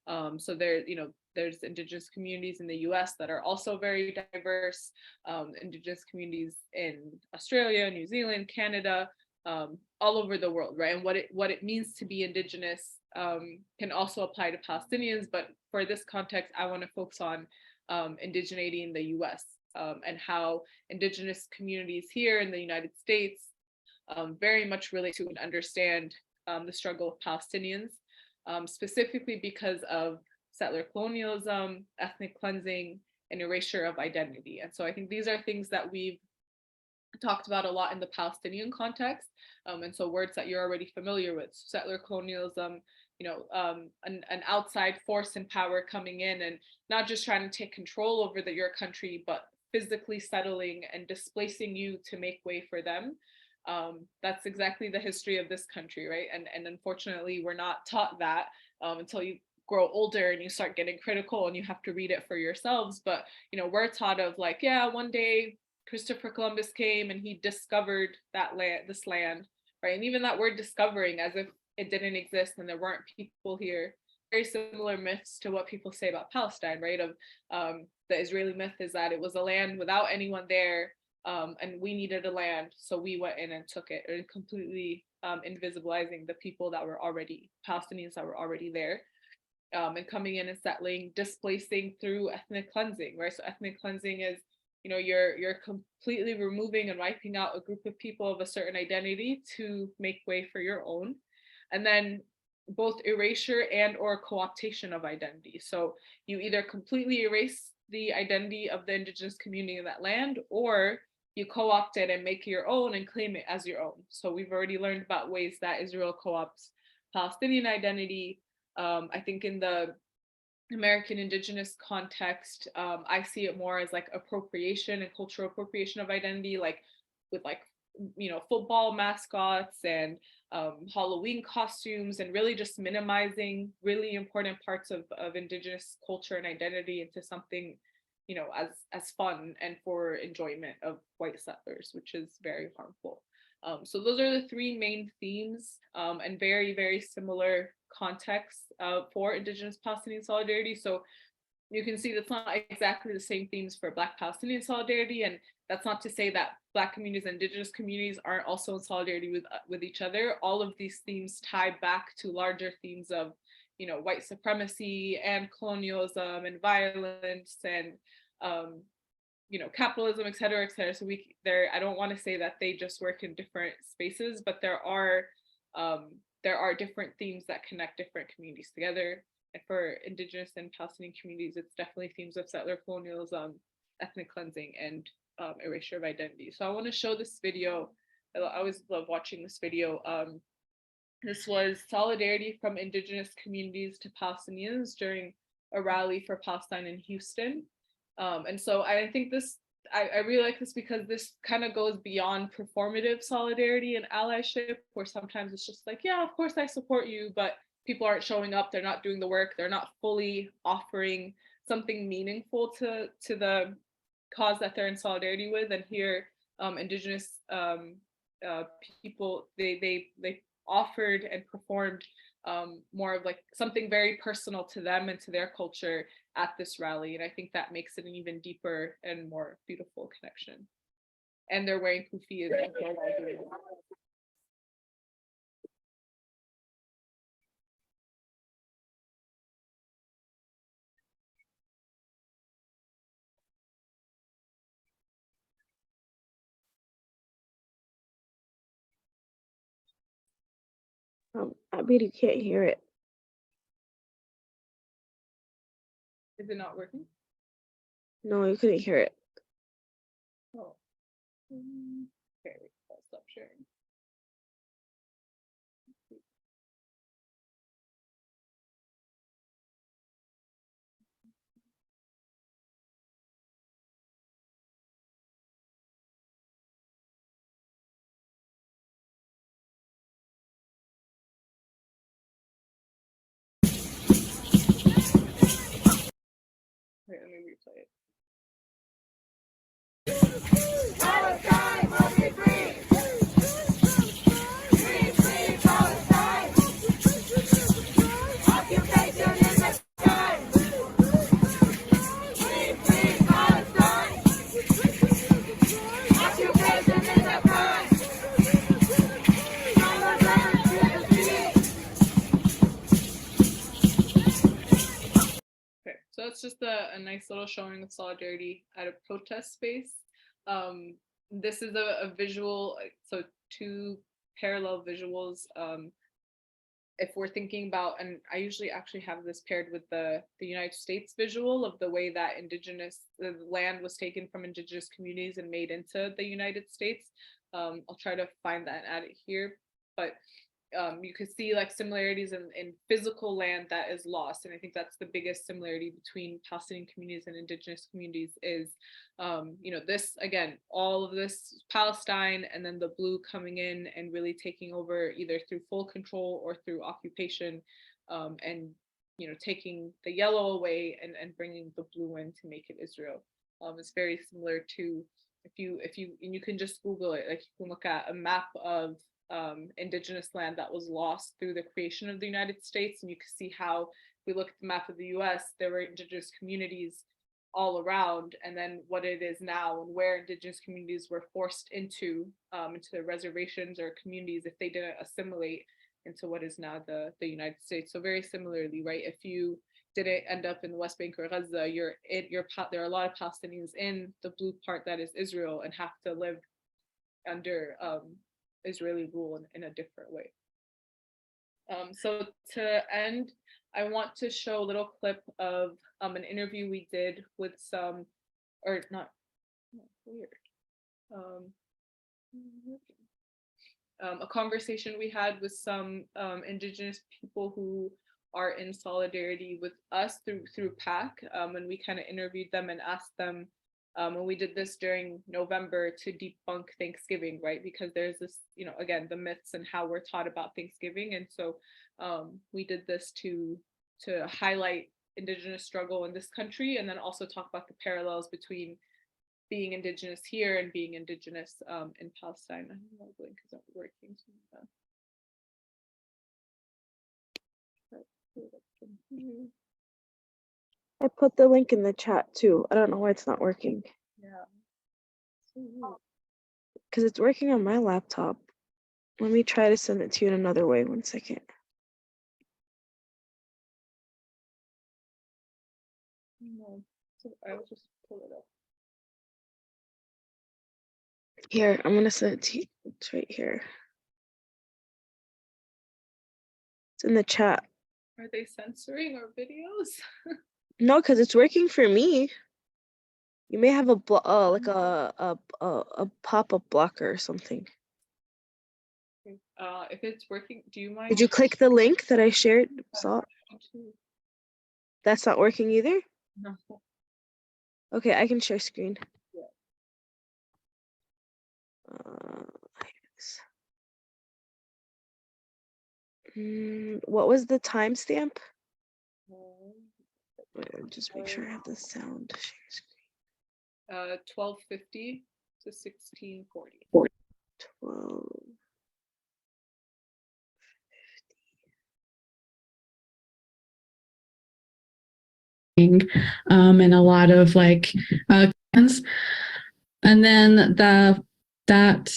So there's Indigenous communities in the US that are also very diverse, Indigenous communities in Australia, New Zealand, Canada, all over the world, right? And what it means to be Indigenous can also apply to Palestinians, but for this context, I want to focus on indigeneity in the US and how Indigenous communities here in the United States very much relate to and understand the struggle of Palestinians, specifically because of settler colonialism, ethnic cleansing, and erasure of identity. And so I think these are things that we've talked about a lot in the Palestinian context. And so words that you're already familiar with: settler colonialism, an outside force and power coming in and not just trying to take control over your country, but physically settling and displacing you to make way for them. That's exactly the history of this country, right? And unfortunately, we're not taught that until you grow older and you start getting critical and you have to read it for yourselves. But we're taught of like, yeah, one day Christopher Columbus came and he discovered this land, right? And even that word discovering, as if it didn't exist and there weren't people here. Very similar myths to what people say about Palestine, right? Of the Israeli myth is that it was a land without anyone there, and we needed a land, so we went in and took it, and completely invisibilizing the people that were already Palestinians that were already there, and coming in and settling, displacing through ethnic cleansing, right? So ethnic cleansing is, you're completely removing and wiping out a group of people of a certain identity to make way for your own. And then both erasure and or co-optation of identity. So you either completely erase the identity of the Indigenous community in that land, or you co-opt it and make it your own and claim it as your own. So we've already learned about ways that Israel co-opts Palestinian identity. I think in the American Indigenous context, I see it more as like appropriation and cultural appropriation of identity, like with football mascots and Halloween costumes, and really just minimizing really important parts of Indigenous culture and identity into something, as fun and for enjoyment of white settlers, which is very harmful. So those are the three main themes, and very, very similar contexts for Indigenous Palestinian solidarity. So you can see that's not exactly the same themes for Black Palestinian solidarity, and that's not to say that Black communities and Indigenous communities aren't also in solidarity with each other. All of these themes tie back to larger themes of, white supremacy and colonialism and violence and, capitalism, et cetera, et cetera. So I don't want to say that they just work in different spaces, but there are different themes that connect different communities together. And for Indigenous and Palestinian communities, it's definitely themes of settler colonialism, ethnic cleansing, and erasure of identity. So I want to show this video. I always love watching this video. This was solidarity from Indigenous communities to Palestinians during a rally for Palestine in Houston. And so I think I really like this because this kind of goes beyond performative solidarity and allyship, where sometimes it's just like, yeah, of course I support you, but people aren't showing up, they're not doing the work, they're not fully offering something meaningful to the cause that they're in solidarity with. And here, Indigenous people, they offered and performed more of like something very personal to them and to their culture at this rally. And I think that makes it an even deeper and more beautiful connection. And they're wearing kufiyas. I really can't hear it. Is it not working? No, you couldn't hear it. Oh. Okay, I'll stop sharing. Wait, let me replay it. Palestine must be free. Free, free Palestine. Occupation in the sky. Free, free Palestine. Occupation is a crime. From the river to the sea. Okay, so it's just a nice little showing of solidarity at a protest space. This is a visual, so two parallel visuals. If we're thinking about, and I usually actually have this paired with the United States visual of the way that the land was taken from indigenous communities and made into the United States. I'll try to find that and add it here, but you could see like similarities in physical land that is lost. And I think that's the biggest similarity between Palestinian communities and indigenous communities is, this, again, all of this Palestine and then the blue coming in and really taking over either through full control or through occupation, and, taking the yellow away and bringing the blue in to make it Israel. It's very similar to, if you and you can just Google it, like you can look at a map of indigenous land that was lost through the creation of the United States, and you can see how, if we look at the map of the US, there were indigenous communities all around, and then what it is now and where indigenous communities were forced into the reservations or communities if they didn't assimilate into what is now the United States. So very similarly, right, if you didn't end up in the West Bank or Gaza, there are a lot of Palestinians in the blue part that is Israel and have to live under Israeli rule in a different way. So to end, I want to show a little clip of an interview we did with some, or not weird, a conversation we had with some indigenous people who are in solidarity with us through PAC, and we kind of interviewed them and asked them. And we did this during November to debunk Thanksgiving, right? Because there's this, again, the myths and how we're taught about Thanksgiving. And so we did this to highlight indigenous struggle in this country, and then also talk about the parallels between being indigenous here and being indigenous in Palestine. I don't know, the link isn't working. I put the link in the chat too. I don't know why it's not working. Yeah. Because it's working on my laptop. Let me try to send it to you in another way. 1 second. No, so I'll just pull it up. Here, I'm gonna send it to you. It's right here. It's in the chat. Are they censoring our videos? No, because it's working for me. You may have a like a pop-up blocker or something. If it's working, do you mind? Did you click the link that I shared? Saw? That's not working either? No. Okay, I can share screen. Yeah. What was the timestamp? Just make sure I have the sound. Share screen. 12:50 to 16:40. 12:50 and a lot of like and then that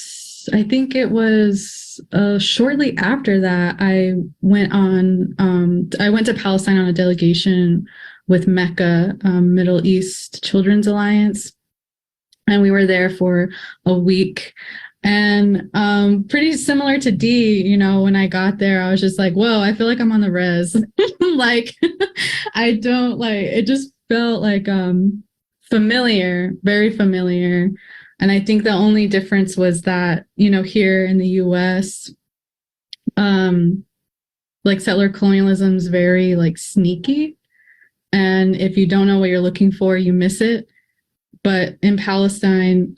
I think it was shortly after that I went to Palestine on a delegation with Mecca, Middle East Children's Alliance, and we were there for a week. And pretty similar to Dee, you know, when I got there, I was just like, whoa, I feel like I'm on the res. Like, I don't like, it just felt like familiar, very familiar. And I think the only difference was that, you know, here in the US, like settler colonialism is very like sneaky. And if you don't know what you're looking for, you miss it. But in Palestine,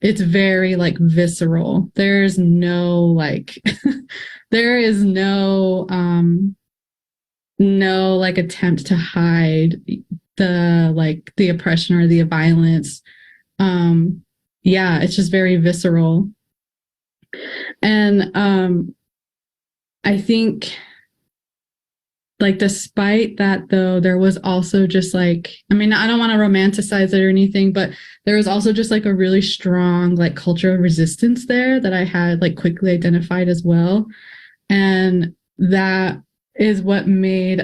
it's very like visceral. There's no like, there is no like attempt to hide the oppression or the violence. Yeah, it's just very visceral. And I think like despite that though, there was also just like, I mean, I don't want to romanticize it or anything, but there was also just like a really strong like culture of resistance there that I had like quickly identified as well. And that is what made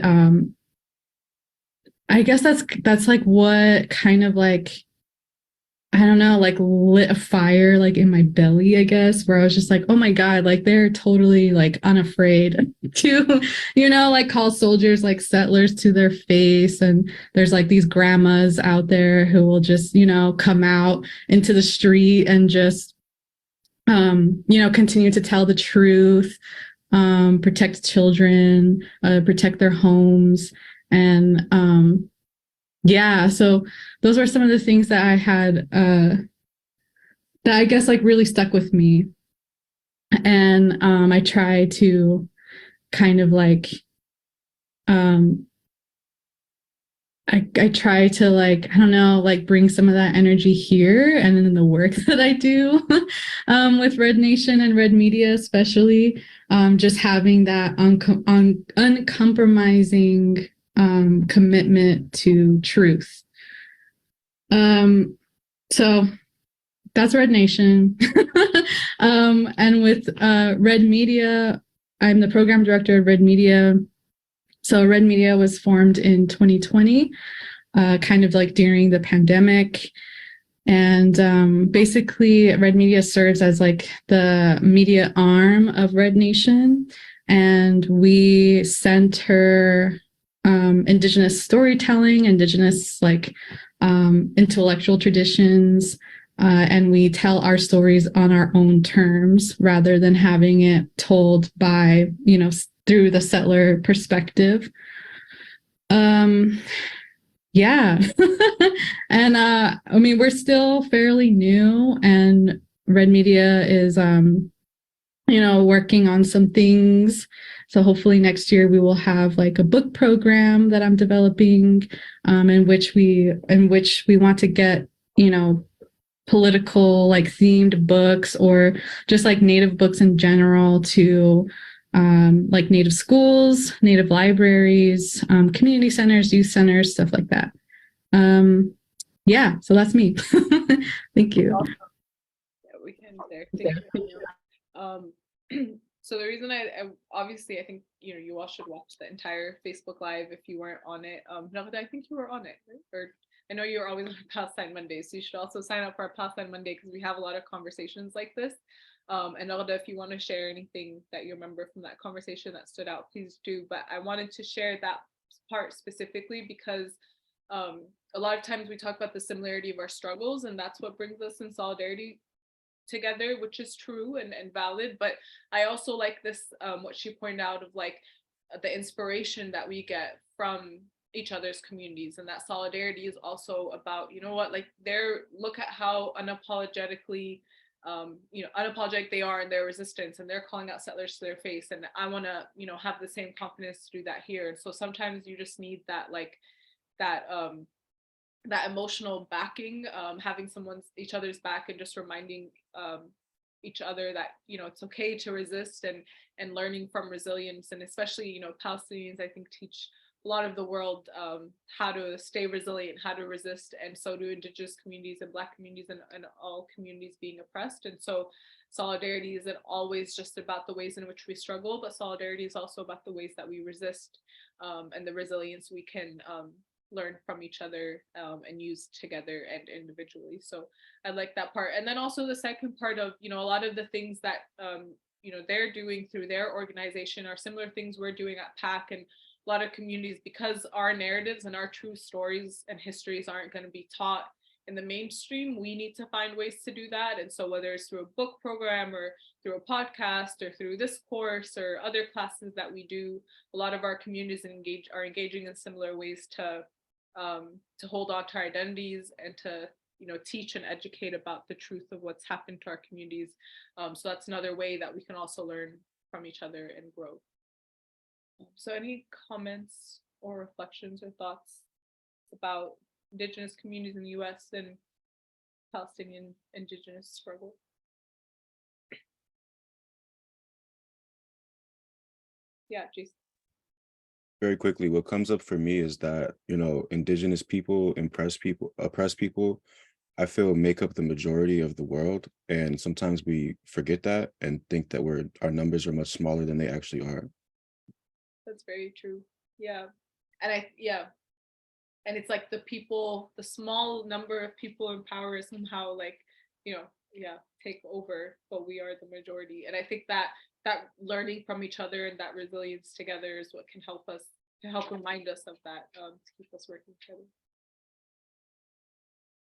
I guess that's like what kind of like, I don't know, like lit a fire like in my belly, I guess, where I was just like, oh my God, like they're totally like unafraid to, you know, like call soldiers like settlers to their face. And there's like these grandmas out there who will just, you know, come out into the street and just, you know, continue to tell the truth, protect children, protect their homes. And yeah, so those were some of the things that I had that I guess like really stuck with me. And I try to kind of like I try to like, I don't know, like bring some of that energy here and in the work that I do with Red Nation and Red Media, especially just having that uncompromising commitment to truth. So that's Red Nation. And with Red Media, I'm the program director of Red Media. So Red Media was formed in 2020, kind of like during the pandemic. And basically Red Media serves as like the media arm of Red Nation. And we center Indigenous storytelling, Indigenous like intellectual traditions, and we tell our stories on our own terms rather than having it told by, you know, through the settler perspective. Yeah. And I mean, we're still fairly new, and Red Media is, you know, working on some things. So hopefully next year we will have like a book program that I'm developing, in which we want to get, you know, political like themed books or just like Native books in general to like Native schools, Native libraries, community centers, youth centers, stuff like that. Yeah, so that's me. Thank you. Yeah, we can there. Thank you. So the reason I obviously I think, you know, you all should watch the entire Facebook Live if you weren't on it. No, I think you were on it, right? Or I know you're always on Palestine Monday, so you should also sign up for our Palestine Monday because we have a lot of conversations like this. And Alda, if you want to share anything that you remember from that conversation that stood out, please do. But I wanted to share that part specifically because a lot of times we talk about the similarity of our struggles, and that's what brings us in solidarity together, which is true and valid. But I also like this, what she pointed out of like the inspiration that we get from each other's communities, and that solidarity is also about, you know what, like look at how unapologetically unapologetic they are in their resistance, and they're calling out settlers to their face, and I want to, you know, have the same confidence to do that here. And so sometimes you just need that like that emotional backing, having each other's back, and just reminding each other that, you know, it's okay to resist, and learning from resilience. And especially, you know, Palestinians, I think, teach a lot of the world how to stay resilient, how to resist, and so do Indigenous communities and Black communities and all communities being oppressed. And so solidarity isn't always just about the ways in which we struggle, but solidarity is also about the ways that we resist and the resilience we can learn from each other and use together and individually. So I like that part. And then also the second part of, you know, a lot of the things that, you know, they're doing through their organization are similar things we're doing at PAC and a lot of communities, because our narratives and our true stories and histories aren't going to be taught in the mainstream. We need to find ways to do that. And so whether it's through a book program or through a podcast or through this course or other classes that we do, a lot of our communities are engaging in similar ways to hold on to our identities and to, you know, teach and educate about the truth of what's happened to our communities. So that's another way that we can also learn from each other and grow. So any comments or reflections or thoughts about Indigenous communities in the US and Palestinian Indigenous struggle? Yeah, Jason. Very quickly, what comes up for me is that, you know, Indigenous people, oppressed people, I feel make up the majority of the world. And sometimes we forget that and think that our numbers are much smaller than they actually are. That's very true. Yeah. And and it's like the small number of people in power somehow like, you know, take over, but we are the majority. And I think that learning from each other and that resilience together is what can help remind us of that, to keep us working together.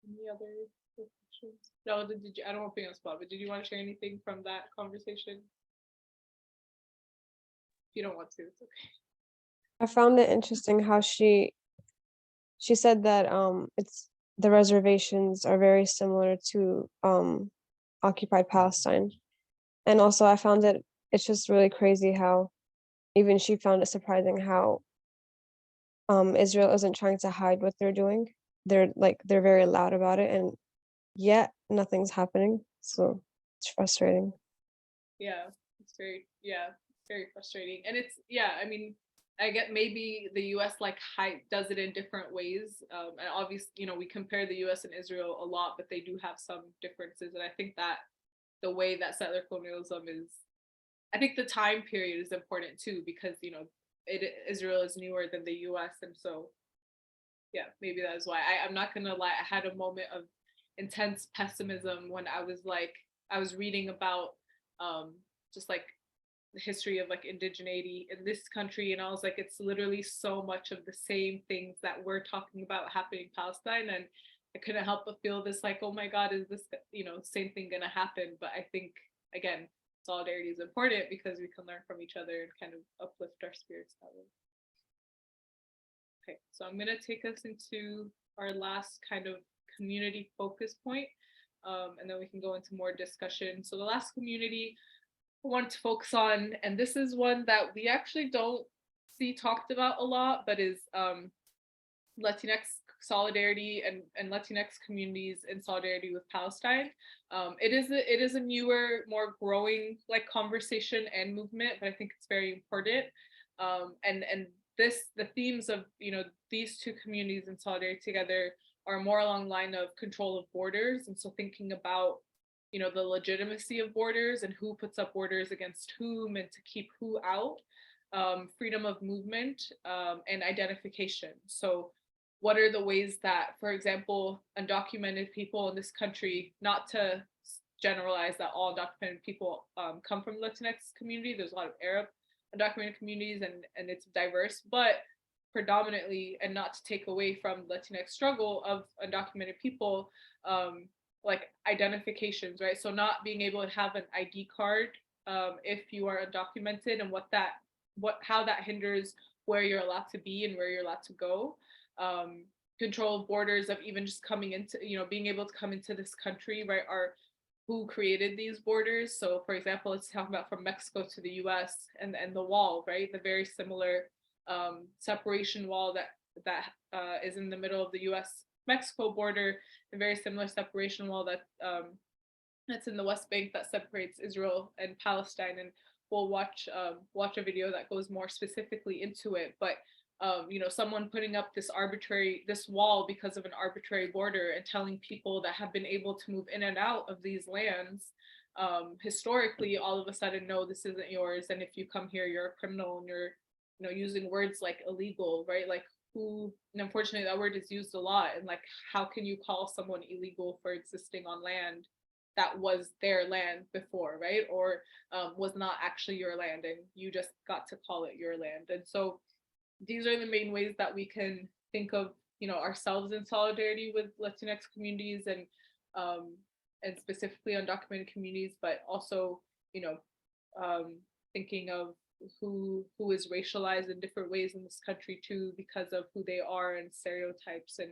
Any other reflections? No, I don't want to be on the spot, but did you want to share anything from that conversation? If you don't want to, it's okay. I found it interesting how she said that it's the reservations are very similar to occupied Palestine. And also I found it's just really crazy how even she found it surprising how Israel isn't trying to hide what they're doing. They're very loud about it, and yet nothing's happening. So it's frustrating. Yeah, it's very frustrating. And it's, I mean, I get maybe the US does it in different ways. And obviously, you know, we compare the US and Israel a lot, but they do have some differences. And I think that the way that settler colonialism is, I think the time period is important too, because, you know, Israel is newer than the US. And so, yeah, maybe that is why. I'm not gonna lie, I had a moment of intense pessimism when I was reading about just like the history of like indigeneity in this country, and I was like, it's literally so much of the same things that we're talking about happening in Palestine, and I couldn't help but feel this like, oh my God, is this, you know, same thing gonna happen? But I think, again, solidarity is important because we can learn from each other and kind of uplift our spirits that way. Okay, so I'm gonna take us into our last kind of community focus point, and then we can go into more discussion. So the last community I want to focus on, and this is one that we actually don't see talked about a lot, but is Latinx solidarity and Latinx communities in solidarity with Palestine. It is a newer, more growing like conversation and movement, but I think it's very important. And the themes of, you know, these two communities in solidarity together are more along the line of control of borders, and so thinking about, you know, the legitimacy of borders and who puts up borders against whom and to keep who out, freedom of movement, and identification. So what are the ways that, for example, undocumented people in this country, not to generalize that all undocumented people come from the Latinx community, there's a lot of Arab undocumented communities and it's diverse, but predominantly, and not to take away from Latinx struggle of undocumented people, like identifications, right? So not being able to have an ID card if you are undocumented, and how that hinders where you're allowed to be and where you're allowed to go. Control of borders of even just coming into, you know, being able to come into this country, right? Are who created these borders. So for example, let's talk about from Mexico to the US and the wall, right? The very similar separation wall that is in the middle of the US Mexico border, a very similar separation wall that's in the West Bank that separates Israel and Palestine. And we'll watch a video that goes more specifically into it. But someone putting up this wall because of an arbitrary border and telling people that have been able to move in and out of these lands historically, all of a sudden, no, this isn't yours. And if you come here, you're a criminal, and you're, using words like illegal, right? Like and unfortunately that word is used a lot. And like, how can you call someone illegal for existing on land that was their land before, right? Or was not actually your land, and you just got to call it your land. And so these are the main ways that we can think of, ourselves in solidarity with Latinx communities and specifically undocumented communities, but also, thinking of who is racialized in different ways in this country too, because of who they are and stereotypes and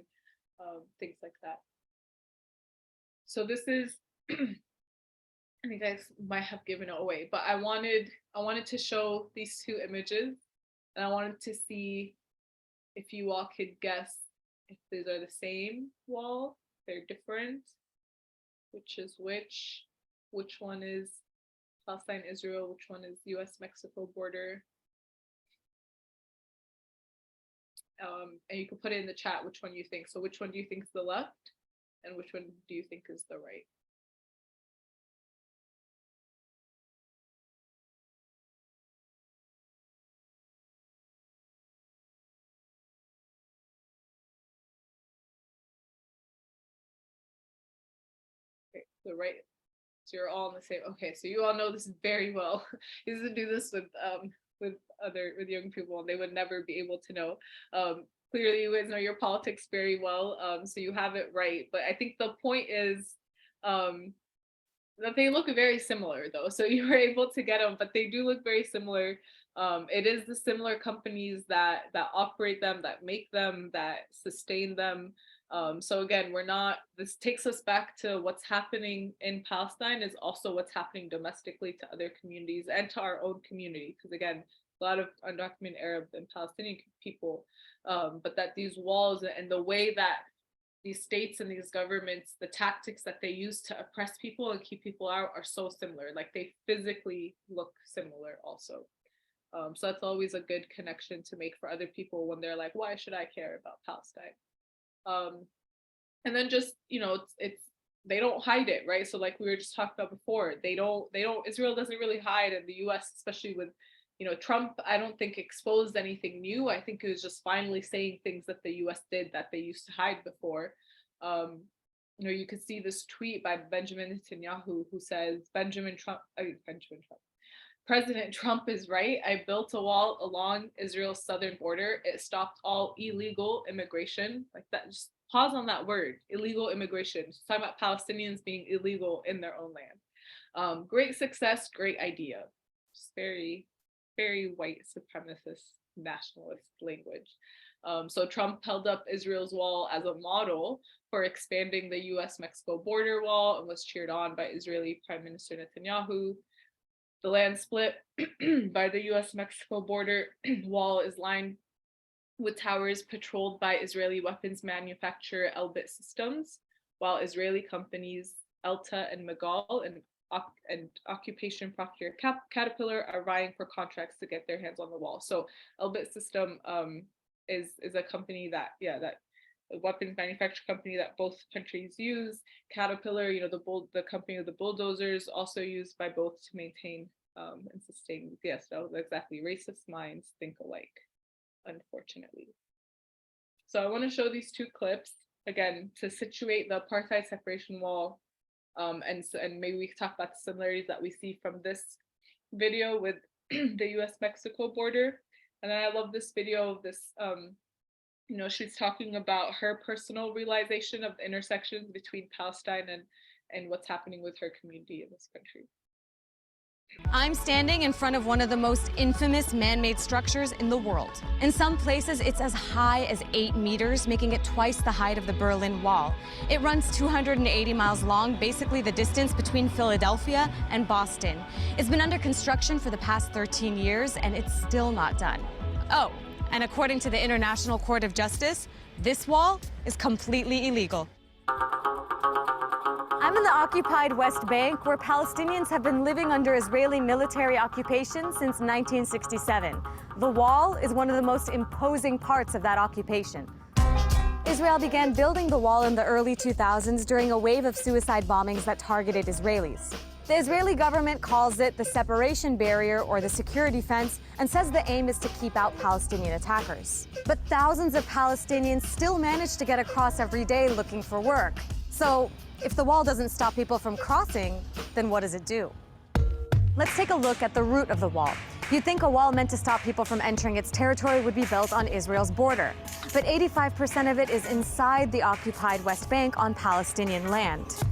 things like that. So this is, I think I might have given it away, but I wanted to show these two images, and I wanted to see if you all could guess if these are the same wall, they're different, which is which one is Palestine, Israel, which one is US-Mexico border. And you can put it in the chat which one you think. So which one do you think is the left, and which one do you think is the right? Okay, the right. So you're all in the same. Okay, so you all know this very well. You used to do this with young people, and they would never be able to know. Clearly, you guys know your politics very well, so you have it right. But I think the point is that they look very similar, though. So you were able to get them, but they do look very similar. It is the similar companies that operate them, that make them, that sustain them. So again, this takes us back to what's happening in Palestine is also what's happening domestically to other communities and to our own community. Because again, a lot of undocumented Arab and Palestinian people, but that these walls and the way that these states and these governments, the tactics that they use to oppress people and keep people out are so similar. Like they physically look similar also. So that's always a good connection to make for other people when they're like, why should I care about Palestine? And then just, they don't hide it, right? So like we were just talking about before, Israel doesn't really hide, and the US, especially with, Trump, I don't think exposed anything new. I think it was just finally saying things that the US did that they used to hide before. You could see this tweet by Benjamin Netanyahu who says, President Trump is right. I built a wall along Israel's southern border. It stopped all illegal immigration. Like that, just pause on that word, illegal immigration. Just talking about Palestinians being illegal in their own land. Great success, great idea. Just very, very white supremacist nationalist language. So Trump held up Israel's wall as a model for expanding the US-Mexico border wall and was cheered on by Israeli Prime Minister Netanyahu. The land split by the US-Mexico border wall is lined with towers patrolled by Israeli weapons manufacturer Elbit Systems, while Israeli companies Elta and Magal and Occupation Proctor Caterpillar are vying for contracts to get their hands on the wall. So Elbit System is a company that a weapons manufacturing company that both countries use. Caterpillar, the company of the bulldozers, also used by both to maintain and sustain. Yes, that was exactly. Racist minds think alike, unfortunately. So I want to show these two clips again to situate the apartheid separation wall, and maybe we can talk about the similarities that we see from this video with the US-Mexico border. And then I love this video of this. She's talking about her personal realization of the intersections between Palestine and what's happening with her community in this country. I'm standing in front of one of the most infamous man-made structures in the world. In some places, it's as high as 8 meters, making it twice the height of the Berlin Wall. It runs 280 miles long, basically the distance between Philadelphia and Boston. It's been under construction for the past 13 years, and it's still not done. Oh, and according to the International Court of Justice, this wall is completely illegal. I'm I'm in the occupied West Bank, where Palestinians have been living under Israeli military occupation since 1967. The wall is one of the most imposing parts of that occupation. Israel began building the wall in the early 2000s during a wave of suicide bombings that targeted Israelis. The Israeli government calls it the separation barrier or the security fence and says the aim is to keep out Palestinian attackers. But thousands of Palestinians still manage to get across every day looking for work. So if the wall doesn't stop people from crossing, then what does it do? Let's take a look at the root of the wall. You'd think a wall meant to stop people from entering its territory would be built on Israel's border. But 85% of it is inside the occupied West Bank on Palestinian land.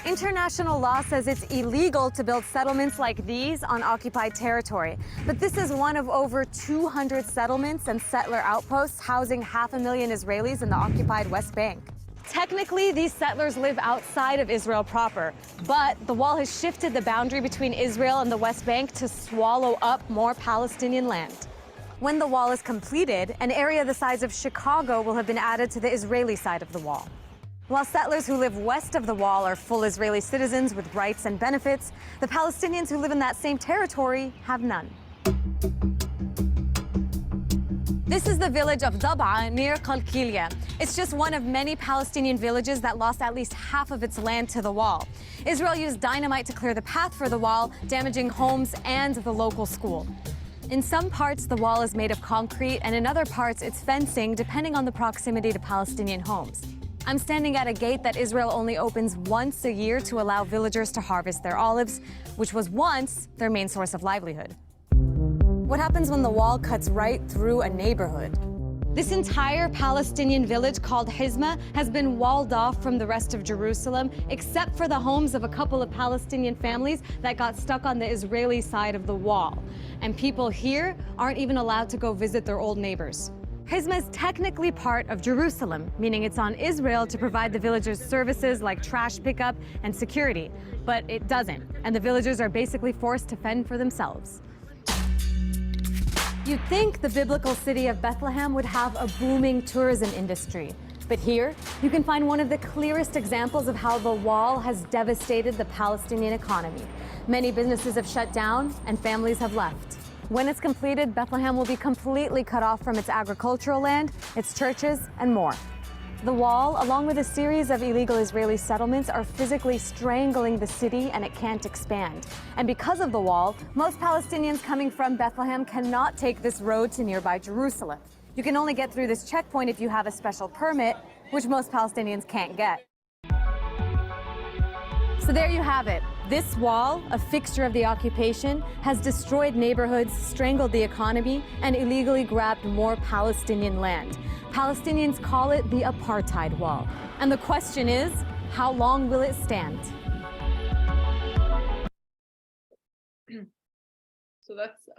International law says it's illegal to build settlements like these on occupied territory. But this is one of over 200 settlements and settler outposts housing 500,000 Israelis in the occupied West Bank. Technically, these settlers live outside of Israel proper, but the wall has shifted the boundary between Israel and the West Bank to swallow up more Palestinian land. When the wall is completed, an area the size of Chicago will have been added to the Israeli side of the wall. While settlers who live west of the wall are full Israeli citizens with rights and benefits, the Palestinians who live in that same territory have none. This is the village of Dab'a near Qalqilia. It's just one of many Palestinian villages that lost at least half of its land to the wall. Israel used dynamite to clear the path for the wall, damaging homes and the local school. In some parts, the wall is made of concrete, and in other parts, it's fencing, depending on the proximity to Palestinian homes. I'm standing at a gate that Israel only opens once a year to allow villagers to harvest their olives, which was once their main source of livelihood. What happens when the wall cuts right through a neighborhood? This entire Palestinian village called Hizma has been walled off from the rest of Jerusalem, except for the homes of a couple of Palestinian families that got stuck on the Israeli side of the wall. And people here aren't even allowed to go visit their old neighbors. Hizma is technically part of Jerusalem, meaning it's on Israel to provide the villagers services like trash pickup and security, but it doesn't, and the villagers are basically forced to fend for themselves. You'd think the biblical city of Bethlehem would have a booming tourism industry, but here you can find one of the clearest examples of how the wall has devastated the Palestinian economy. Many businesses have shut down and families have left. When it's completed, Bethlehem will be completely cut off from its agricultural land, its churches, and more. The wall, along with a series of illegal Israeli settlements, are physically strangling the city, and it can't expand. And because of the wall, most Palestinians coming from Bethlehem cannot take this road to nearby Jerusalem. You can only get through this checkpoint if you have a special permit, which most Palestinians can't get. So there you have it. This wall, a fixture of the occupation, has destroyed neighborhoods, strangled the economy, and illegally grabbed more Palestinian land. Palestinians call it the apartheid wall. And the question is, how long will it stand? So that's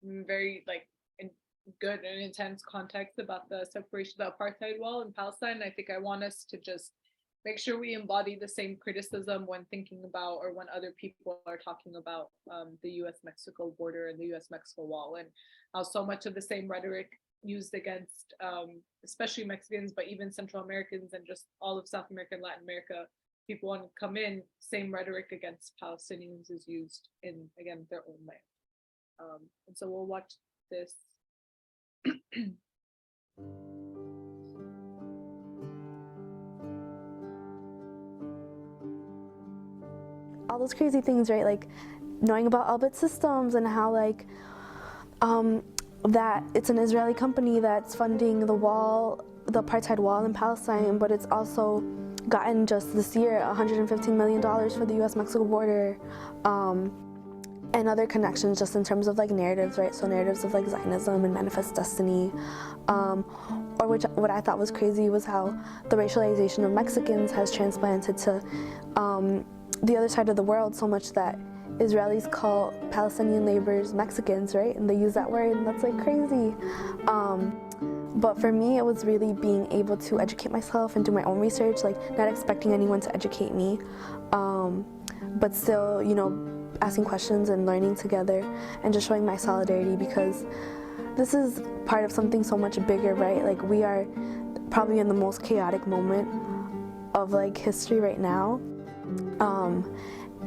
very good and intense context about the separation of the apartheid wall in Palestine. I think I want us to just make sure we embody the same criticism when thinking about or when other people are talking about the US-Mexico border and the US-Mexico wall, and how so much of the same rhetoric used against especially Mexicans, but even Central Americans and just all of South America and Latin America, people want to come in, same rhetoric against Palestinians is used in, again, their own land. And so we'll watch this. All those crazy things, right? Like knowing about Elbit Systems and how that it's an Israeli company that's funding the wall, the apartheid wall in Palestine, but it's also gotten just this year $115 million for the US-Mexico border, and other connections just in terms of narratives, right? So narratives of Zionism and Manifest Destiny, or what I thought was crazy was how the racialization of Mexicans has transplanted to the other side of the world, so much that Israelis call Palestinian neighbors Mexicans, right? And they use that word, and that's crazy. But for me, it was really being able to educate myself and do my own research, not expecting anyone to educate me, but still, asking questions and learning together and just showing my solidarity, because this is part of something so much bigger, right? We are probably in the most chaotic moment of like history right now.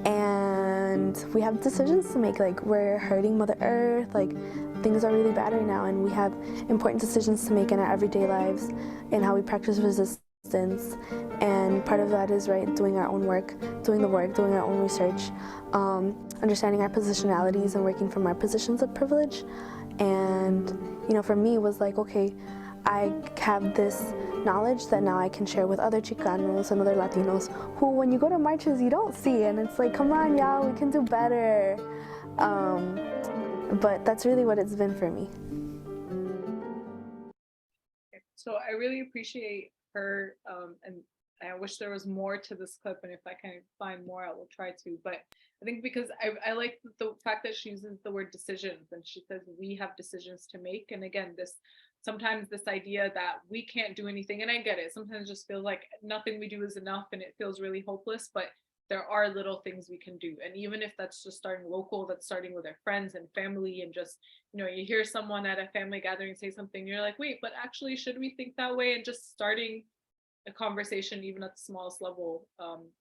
And we have decisions to make, like we're hurting Mother Earth, like things are really bad right now, and we have important decisions to make in our everyday lives and how we practice resistance. And part of that is doing our own work, doing our own research, understanding our positionalities and working from our positions of privilege. And you know, for me, it was like, okay, I have this knowledge that now I can share with other Chicanos and other Latinos who, when you go to marches, you don't see, and it's like, come on, y'all, we can do better. But that's really what it's been for me. So I really appreciate her, and I wish there was more to this clip, and if I can find more, I will try to. But I think because I like the fact that she uses the word decisions, and she says we have decisions to make. And again, sometimes this idea that we can't do anything, and I get it, sometimes it just feels like nothing we do is enough and it feels really hopeless, but there are little things we can do. And even if that's just starting local, that's starting with our friends and family, and just, you know, you hear someone at a family gathering say something, you're like, wait, but actually, should we think that way? And just starting a conversation, even at the smallest level,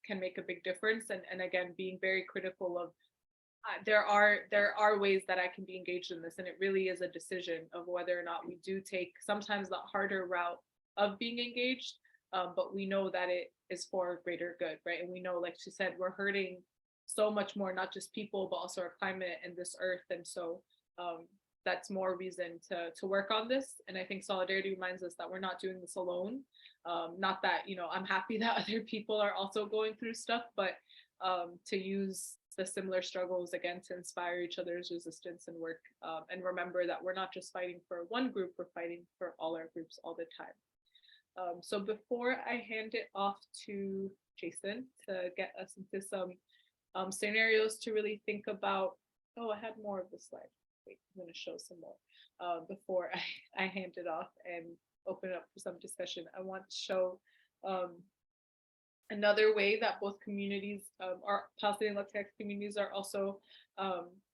can make a big difference. And again, being very critical of, there are ways that I can be engaged in this, and it really is a decision of whether or not we do take sometimes the harder route of being engaged, but we know that it is for greater good, right? And we know, like she said, we're hurting so much more, not just people, but also our climate and this earth. And so that's more reason to work on this. And I think solidarity reminds us that we're not doing this alone. Not that, you know, I'm happy that other people are also going through stuff, but to use the similar struggles again to inspire each other's resistance and work, and remember that we're not just fighting for one group, we're fighting for all our groups all the time. So before I hand it off to Jason to get us into some scenarios to really think about, I had more of the slide. Wait, I'm going to show some more before I hand it off and open it up for some discussion. I want to show another way that both communities, our Palestinian Latinx communities, are also,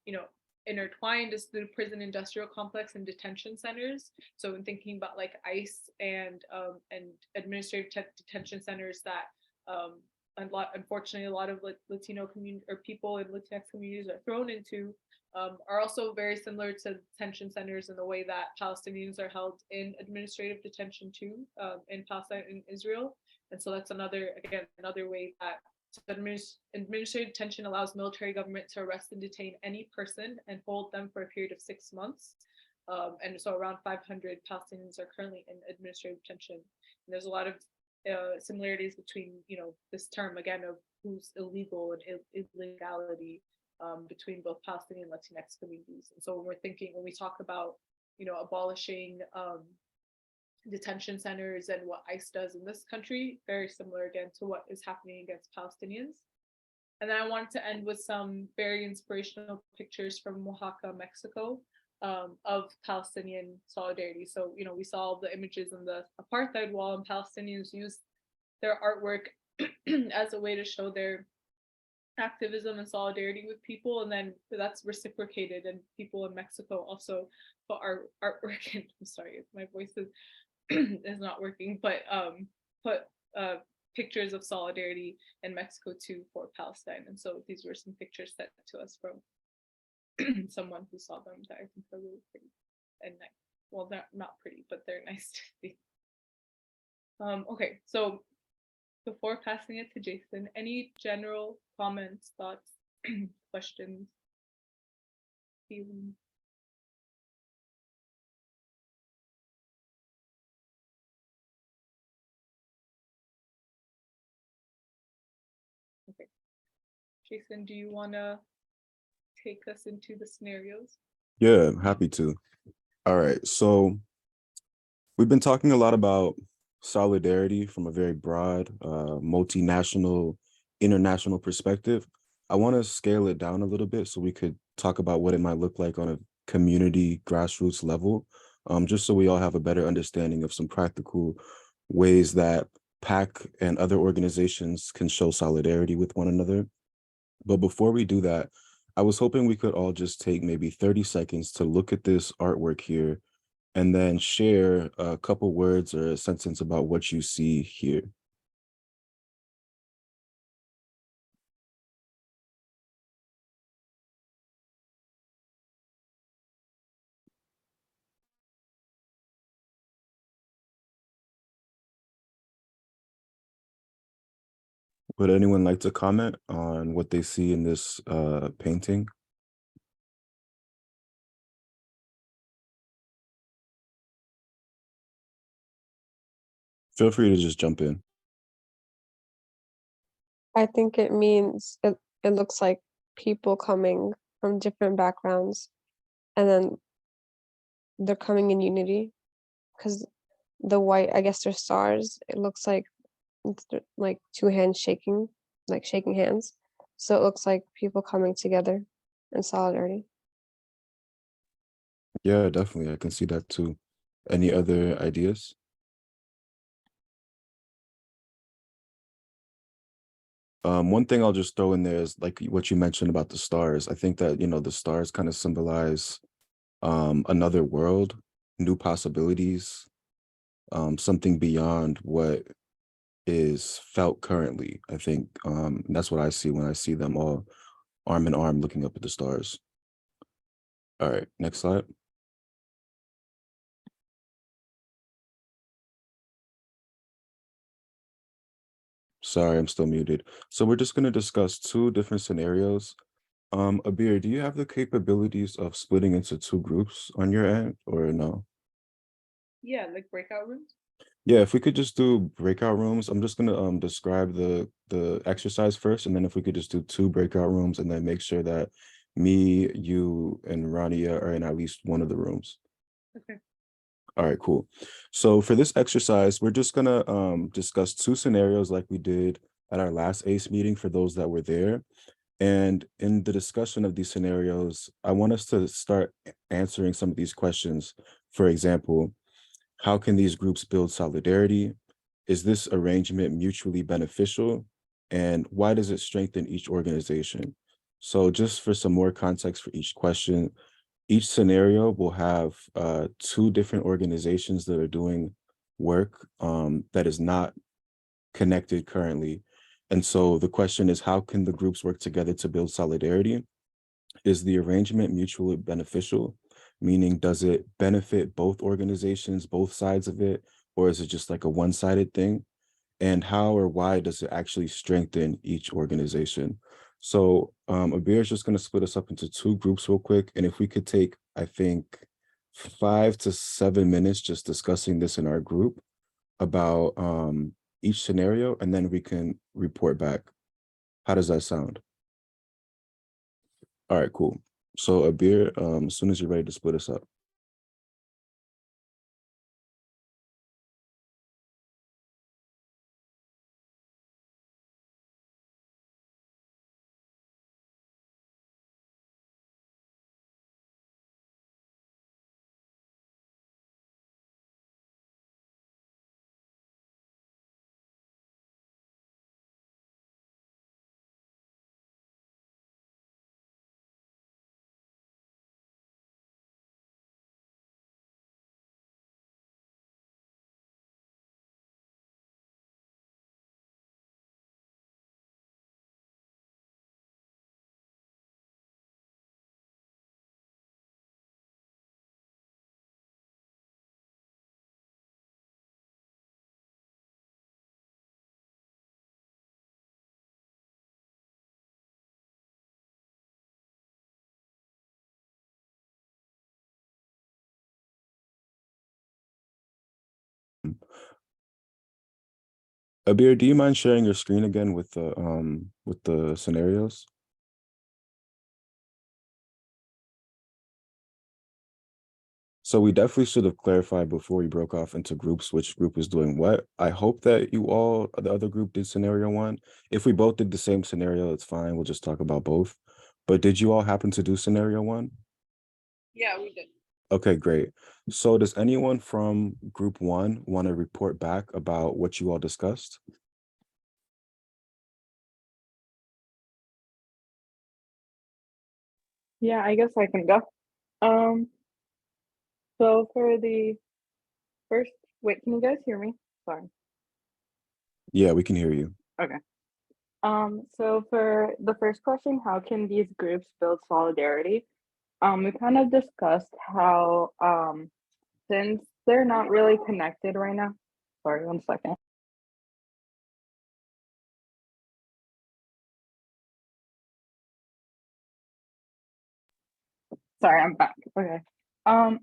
you know, intertwined is through prison industrial complex and detention centers. So in thinking about like ICE and administrative detention centers that unfortunately a lot of Latino community or people in Latinx communities are thrown into, are also very similar to detention centers in the way that Palestinians are held in administrative detention too, in Palestine and Israel. And so that's another way that administrative detention allows military government to arrest and detain any person and hold them for a period of 6 months. And so around 500 Palestinians are currently in administrative detention. And there's a lot of similarities between, you know, this term again of who's illegal and illegality between both Palestinian and Latinx communities. And so when we talk about, you know, abolishing detention centers and what ICE does in this country, very similar again to what is happening against Palestinians. And then I wanted to end with some very inspirational pictures from Oaxaca, Mexico, of Palestinian solidarity. So, you know, we saw the images on the apartheid wall, and Palestinians used their artwork as a way to show their activism and solidarity with people, and then that's reciprocated, and people in Mexico also put artwork in. I'm sorry, my voice is not working, but put pictures of solidarity in Mexico too for Palestine. And so these were some pictures sent to us from someone who saw them that I think are really pretty and nice. Well, they're not pretty, but they're nice to see. Okay, so before passing it to Jason, any general comments, thoughts, questions, feelings? Okay, Jason, do you want to take us into the scenarios? Yeah, happy to. All right, so we've been talking a lot about solidarity from a very broad, multinational, international perspective. I want to scale it down a little bit so we could talk about what it might look like on a community grassroots level, just so we all have a better understanding of some practical ways that PAC and other organizations can show solidarity with one another. But before we do that, I was hoping we could all just take maybe 30 seconds to look at this artwork here and then share a couple words or a sentence about what you see here. Would anyone like to comment on what they see in this painting? Feel free to just jump in. I think it means it looks like people coming from different backgrounds, and then they're coming in unity, because the white, I guess they're stars. It looks like like two hands shaking, like shaking hands. So it looks like people coming together in solidarity. Yeah, definitely. I can see that too. Any other ideas? One thing I'll just throw in there is like what you mentioned about the stars. I think that, the stars kind of symbolize another world, new possibilities, something beyond what is felt currently. I think that's what I see when I see them all arm in arm looking up at the stars. All right, next slide. Sorry, I'm still muted. So we're just going to discuss two different scenarios. Abir, do you have the capabilities of splitting into two groups on your end or no? Yeah, like breakout rooms. Yeah, if we could just do breakout rooms, I'm just gonna describe the exercise first, and then if we could just do two breakout rooms and then make sure that me, you, and Rania are in at least one of the rooms. Okay. All right, cool. So for this exercise, we're just gonna discuss two scenarios like we did at our last ACE meeting for those that were there. And in the discussion of these scenarios, I want us to start answering some of these questions. For example, how can these groups build solidarity? Is this arrangement mutually beneficial? And why does it strengthen each organization? So just for some more context for each question, each scenario will have two different organizations that are doing work that is not connected currently. And so the question is, how can the groups work together to build solidarity? Is the arrangement mutually beneficial? Meaning, does it benefit both organizations, both sides of it, or is it just like a one-sided thing? And how or why does it actually strengthen each organization? So Abir is just going to split us up into two groups real quick. And if we could take, I think, 5 to 7 minutes just discussing this in our group about each scenario, and then we can report back. How does that sound? All right, cool. So Abir, as soon as you're ready to split us up. Abir, do you mind sharing your screen again with the scenarios? So we definitely should have clarified before we broke off into groups which group was doing what. I hope that the other group did scenario one. If we both did the same scenario, it's fine. We'll just talk about both. But did you all happen to do scenario one? Yeah, we did. Okay, great. So does anyone from group one want to report back about what you all discussed? Yeah, I guess I can go. So for the first, wait, can you guys hear me? Sorry. Yeah, we can hear you. Okay. So for the first question, how can these groups build solidarity? We kind of discussed how since they're not really connected right now. Sorry, 1 second. Sorry, I'm back. Okay.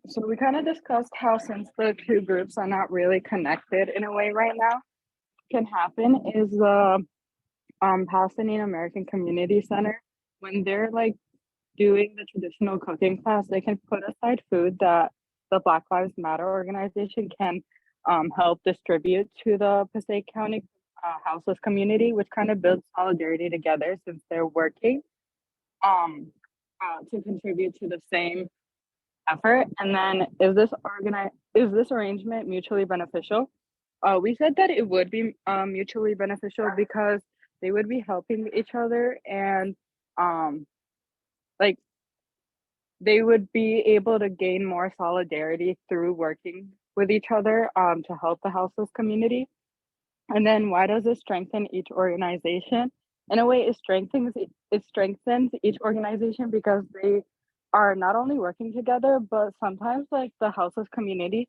So we kind of discussed how since the two groups are not really connected in a way right now, can happen is the Palestinian American Community Center, when they're like doing the traditional cooking class, they can put aside food that the Black Lives Matter organization can help distribute to the Passaic County houseless community, which kind of builds solidarity together since they're working to contribute to the same effort. And then is this arrangement mutually beneficial? We said that it would be mutually beneficial because they would be helping each other and like they would be able to gain more solidarity through working with each other to help the houseless community. And then why does it strengthen each organization? In a way, it strengthens each organization because they are not only working together, but sometimes like the houseless community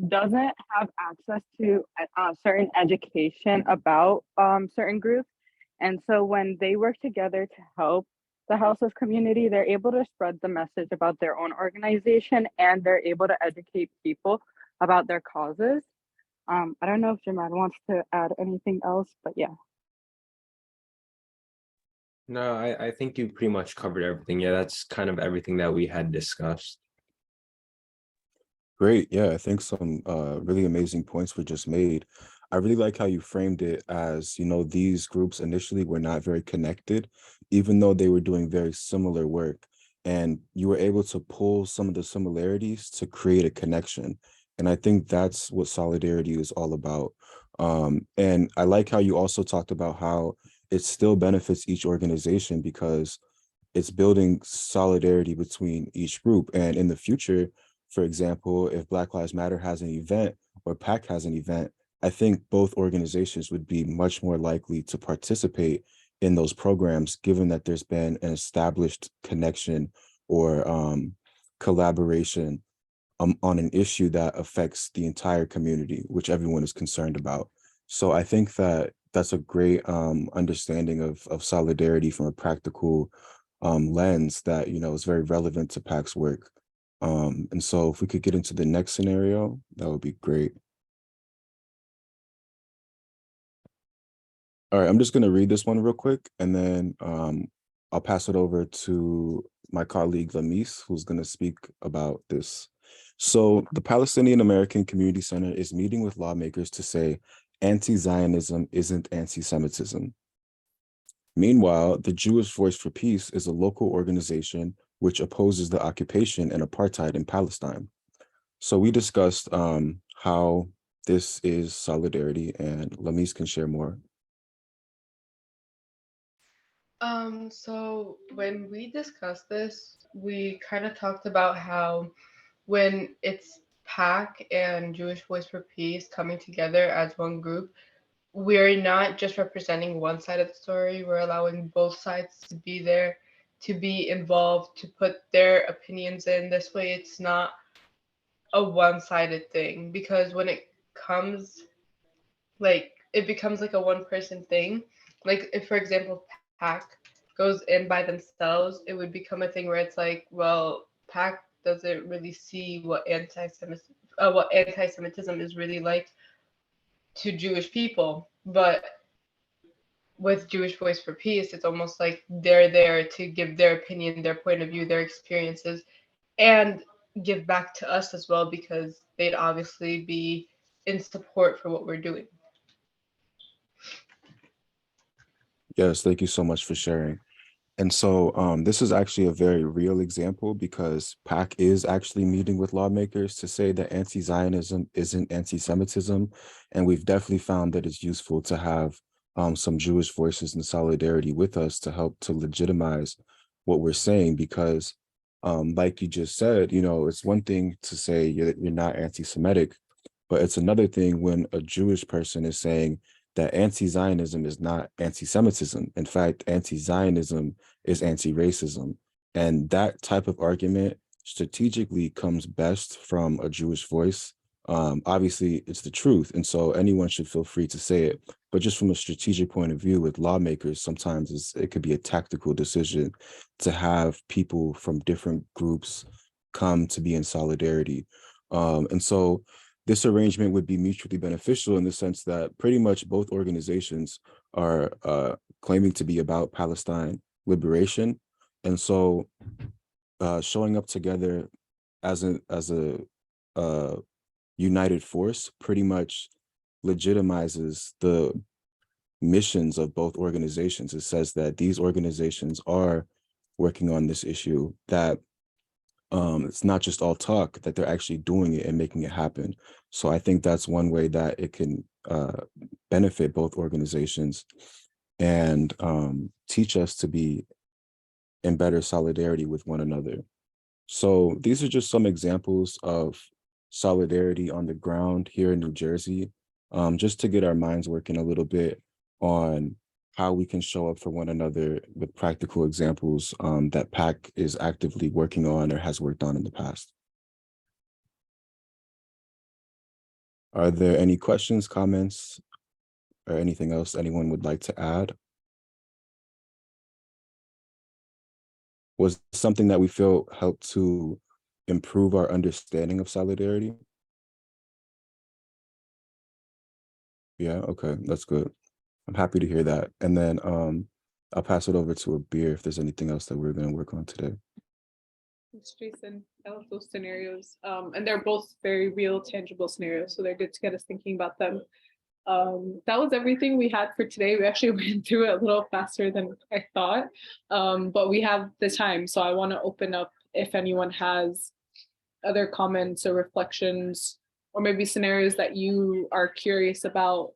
doesn't have access to certain education about certain groups. And so when they work together to help the houseless community, they're able to spread the message about their own organization and they're able to educate people about their causes. I don't know if Jamal wants to add anything else, but yeah. No, I think you pretty much covered everything. Yeah, that's kind of everything that we had discussed. Great. Yeah, I think some really amazing points were just made. I really like how you framed it as, these groups initially were not very connected, even though they were doing very similar work. And you were able to pull some of the similarities to create a connection. And I think that's what solidarity is all about. And I like how you also talked about how it still benefits each organization because it's building solidarity between each group. And in the future, for example, if Black Lives Matter has an event or PAC has an event, I think both organizations would be much more likely to participate in those programs, given that there's been an established connection or collaboration on an issue that affects the entire community, which everyone is concerned about. So I think that that's a great understanding of solidarity from a practical lens that, is very relevant to PAC's work. And so if we could get into the next scenario, that would be great. All right, I'm just going to read this one real quick, and then I'll pass it over to my colleague Lamis, who's going to speak about this. So the Palestinian American Community Center is meeting with lawmakers to say anti-Zionism isn't anti-Semitism. Meanwhile, the Jewish Voice for Peace is a local organization which opposes the occupation and apartheid in Palestine. So we discussed how this is solidarity, and Lamis can share more. So when we discussed this, we kind of talked about how when it's PAC and Jewish Voice for Peace coming together as one group, we're not just representing one side of the story, we're allowing both sides to be there, to be involved, to put their opinions in. This way it's not a one-sided thing, because when it comes, it becomes like a one-person thing. Like if, for example, PAC goes in by themselves, it would become a thing where it's like, well, PAC doesn't really see what anti-Semitism is really like to Jewish people. But with Jewish Voice for Peace, it's almost like they're there to give their opinion, their point of view, their experiences, and give back to us as well, because they'd obviously be in support for what we're doing. Yes, thank you so much for sharing. And so this is actually a very real example because PAC is actually meeting with lawmakers to say that anti-Zionism isn't anti-Semitism. And we've definitely found that it's useful to have some Jewish voices in solidarity with us to help to legitimize what we're saying, because like you just said, it's one thing to say you're not anti-Semitic, but it's another thing when a Jewish person is saying that anti-Zionism is not anti-Semitism. In fact, anti-Zionism is anti-racism. And that type of argument strategically comes best from a Jewish voice Obviously, it's the truth, and so anyone should feel free to say it. But just from a strategic point of view, with lawmakers, sometimes it could be a tactical decision to have people from different groups come to be in solidarity. And so this arrangement would be mutually beneficial in the sense that pretty much both organizations are claiming to be about Palestine liberation. And so showing up together as a united force pretty much legitimizes the missions of both organizations. It says that these organizations are working on this issue, that it's not just all talk, that they're actually doing it and making it happen. So I think that's one way that it can benefit both organizations and teach us to be in better solidarity with one another. So these are just some examples of solidarity on the ground here in New Jersey, just to get our minds working a little bit on how we can show up for one another with practical examples that PAC is actively working on or has worked on in the past. Are there any questions, comments, or anything else anyone would like to add? Was something that we feel helped to improve our understanding of solidarity? Yeah, okay, that's good. I'm happy to hear that. And then I'll pass it over to Abir if there's anything else that we're going to work on today. Thanks, Jason. I love those scenarios. And they're both very real, tangible scenarios. So they're good to get us thinking about them. That was everything we had for today. We actually went through it a little faster than I thought, but we have the time. So I want to open up if anyone has other comments or reflections, or maybe scenarios that you are curious about,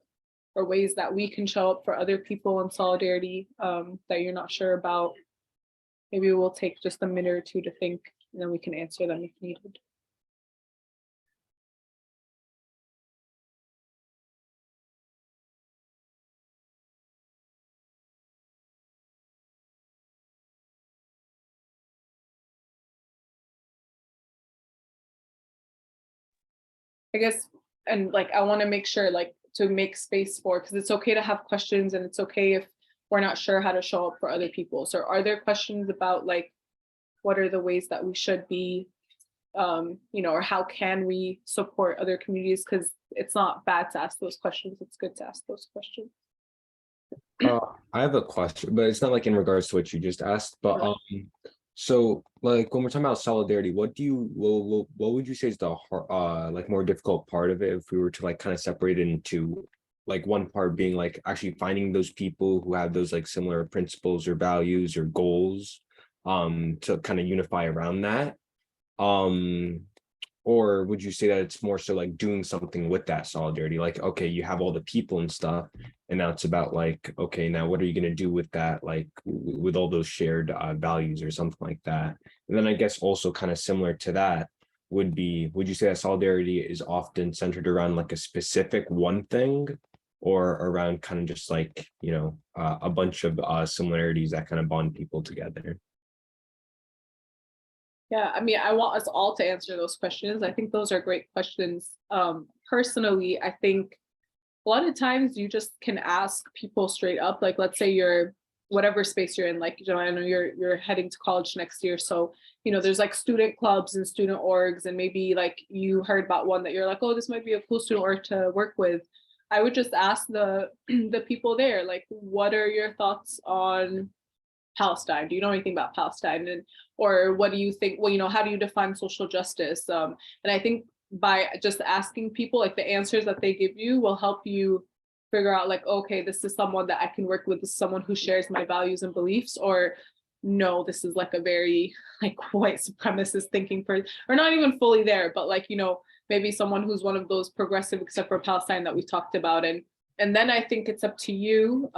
or ways that we can show up for other people in solidarity that you're not sure about. Maybe we'll take just a minute or two to think, and then we can answer them if needed. I guess, and like, I want to make sure like to make space for, because it's okay to have questions and it's okay if we're not sure how to show up for other people. So are there questions about like, what are the ways that we should be, you know, or how can we support other communities? Because it's not bad to ask those questions. It's good to ask those questions. I have a question, but it's not like in regards to what you just asked, but so like when we're talking about solidarity, what would you say is the like more difficult part of it if we were to like kind of separate it into like one part being like actually finding those people who have those like similar principles or values or goals to kind of unify around that, or would you say that it's more so like doing something with that solidarity? Like, okay, you have all the people and stuff, and now it's about like, okay, now what are you going to do with that? Like with all those shared values or something like that. And then I guess also kind of similar to that would you say that solidarity is often centered around like a specific one thing, or around kind of just like, you know, a bunch of similarities that kind of bond people together? Yeah, I mean, I want us all to answer those questions. I think those are great questions. Personally, I think a lot of times you just can ask people straight up, like, let's say you're whatever space you're in, like, you know, I know you're heading to college next year. So, you know, there's like student clubs and student orgs, and maybe like you heard about one that you're like, oh, this might be a cool student org to work with. I would just ask the people there, like, what are your thoughts on Palestine? Do you know anything about Palestine? And or what do you think, well, you know, how do you define social justice? And I think by just asking people, like the answers that they give you will help you figure out like, okay, this is someone that I can work with, this is someone who shares my values and beliefs, or no, this is like a very like white supremacist thinking person, or not even fully there, but like, you know, maybe someone who's one of those progressive except for Palestine that we talked about. And then I think it's up to you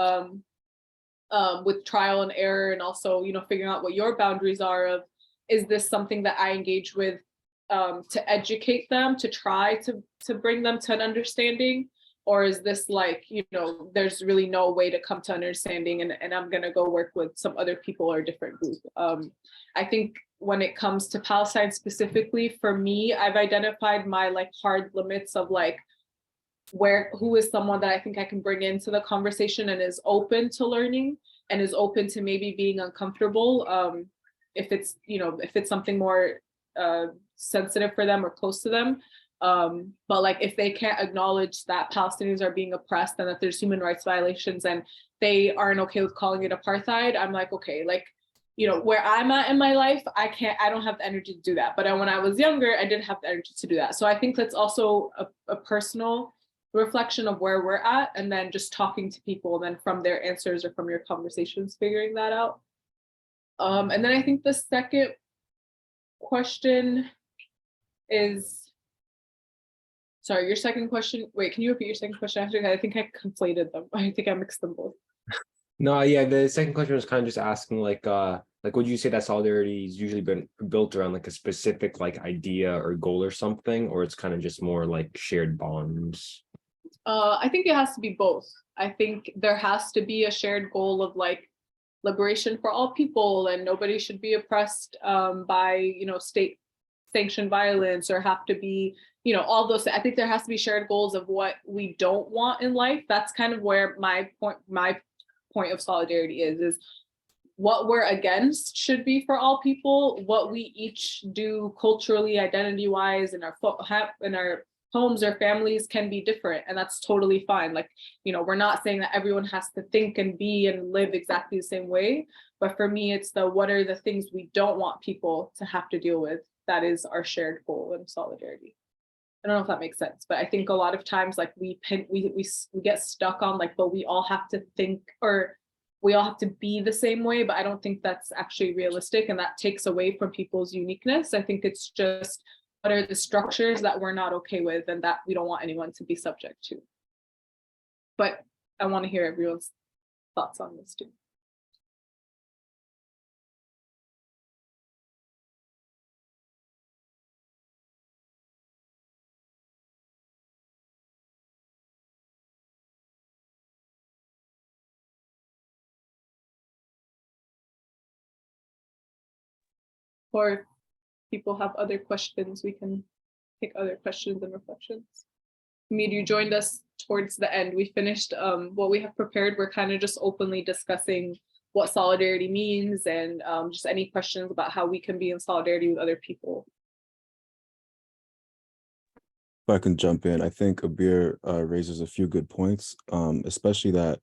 with trial and error, and also, you know, figuring out what your boundaries are of, is this something that I engage with to educate them, to try to bring them to an understanding, Or is this like, there's really no way to come to understanding and I'm gonna go work with some other people or a different group. I think when it comes to Palestine specifically, for me, I've identified my like hard limits of like who is someone that I think I can bring into the conversation and is open to learning and is open to maybe being uncomfortable. If it's something more sensitive for them or close to them. But like if they can't acknowledge that Palestinians are being oppressed and that there's human rights violations and they aren't okay with calling it apartheid, I'm like, okay, like, where I'm at in my life, I don't have the energy to do that. But when I was younger, I didn't have the energy to do that. So I think that's also a personal reflection of where we're at, and then just talking to people, and then from their answers or from your conversations, figuring that out. And then I think the second question is, sorry, your second question. Wait, can you repeat your second question? I think I conflated them. I think I mixed them both. No, yeah, the second question was kind of just asking like would you say that solidarity is usually been built around like a specific like idea or goal or something, or it's kind of just more like shared bonds? I think it has to be both. I think there has to be a shared goal of like liberation for all people, and nobody should be oppressed by state sanctioned violence, or have to be all those. I think there has to be shared goals of what we don't want in life. That's kind of where my point of solidarity is what we're against should be for all people. What we each do culturally, identity wise, in our homes or families can be different, and that's totally fine. Like, we're not saying that everyone has to think and be and live exactly the same way, but for me, it's what are the things we don't want people to have to deal with. That is our shared goal in solidarity. I don't know if that makes sense, but I think a lot of times like we get stuck on like, but we all have to think, or we all have to be the same way, but I don't think that's actually realistic, and that takes away from people's uniqueness. I think it's just, what are the structures that we're not okay with and that we don't want anyone to be subject to. But I want to hear everyone's thoughts on this too. Or if people have other questions, we can take other questions and reflections. Hamid, you joined us towards the end. We finished what we have prepared. We're kind of just openly discussing what solidarity means, and just any questions about how we can be in solidarity with other people. If I can jump in, I think Abir raises a few good points, especially that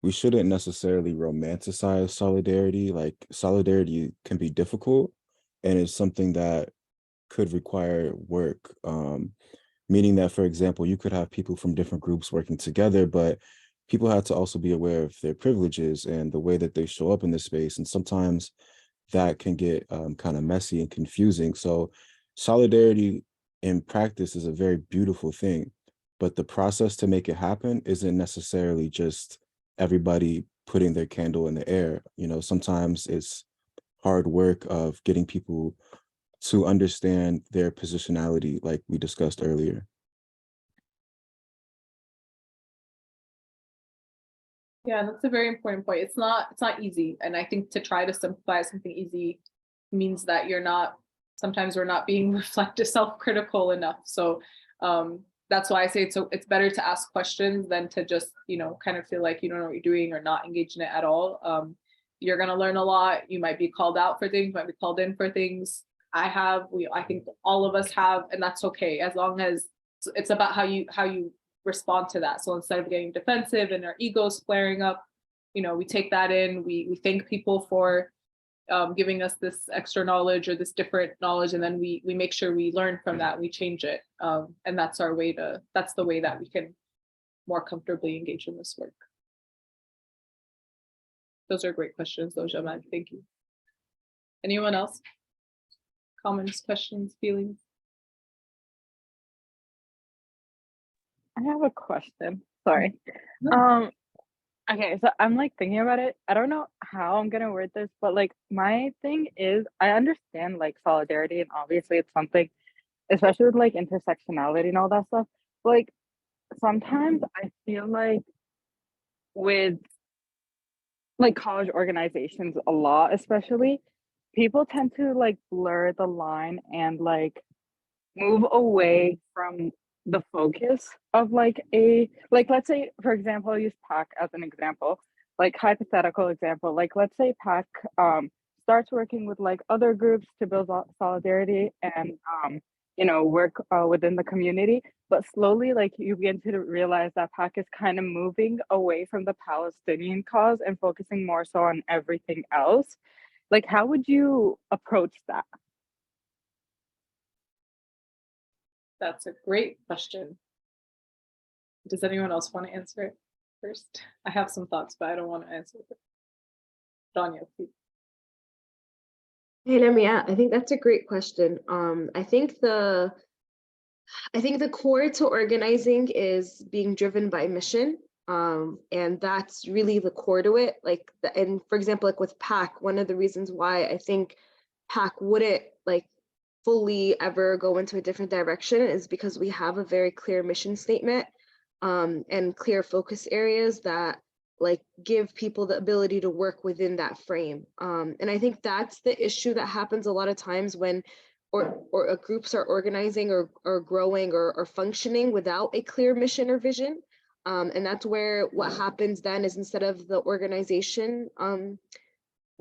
we shouldn't necessarily romanticize solidarity. Like, solidarity can be difficult, and it's something that could require work. Meaning that, for example, you could have people from different groups working together, but people have to also be aware of their privileges and the way that they show up in this space. And sometimes that can get kind of messy and confusing. So solidarity in practice is a very beautiful thing, but the process to make it happen isn't necessarily just everybody putting their candle in the air. Sometimes it's hard work of getting people to understand their positionality, like we discussed earlier. Yeah, that's a very important point. It's not easy. And I think to try to simplify something easy means that sometimes we're not being self-critical enough. So that's why I say it's better to ask questions than to just, kind of feel like you don't know what you're doing or not engage in it at all. You're gonna learn a lot. You might be called out for things, might be called in for things. I think all of us have, and that's okay, as long as it's about how you respond to that. So instead of getting defensive and our egos flaring up, we take that in, we thank people for giving us this extra knowledge or this different knowledge, and then we make sure we learn from that, we change it. And that's the way that we can more comfortably engage in this work. Those are great questions, though, Jamal. Thank you. Anyone else? Comments, questions, feelings? I have a question. Sorry. Okay, so I'm like thinking about it. I don't know how I'm gonna word this, but like my thing is, I understand like solidarity, and obviously it's something, especially with like intersectionality and all that stuff. But, like, sometimes I feel like with like college organizations a lot, especially, people tend to like blur the line and like move away from the focus of like let's say, for example, I'll use PAC as an example, like hypothetical example, like let's say PAC starts working with like other groups to build solidarity and work within the community, but slowly like you begin to realize that PAC is kind of moving away from the Palestinian cause and focusing more so on everything else. Like, how would you approach that? That's a great question. Does anyone else want to answer it first? I have some thoughts, but I don't want to answer it. Danya, please. Hey, Namia, I think that's a great question. I think the core to organizing is being driven by mission. And that's really the core to it. And for example, like with PAC, one of the reasons why I think PAC wouldn't like fully ever go into a different direction is because we have a very clear mission statement and clear focus areas that like give people the ability to work within that frame. And I think that's the issue that happens a lot of times when groups are organizing or growing or functioning without a clear mission or vision. And that's where what happens then is instead of the organization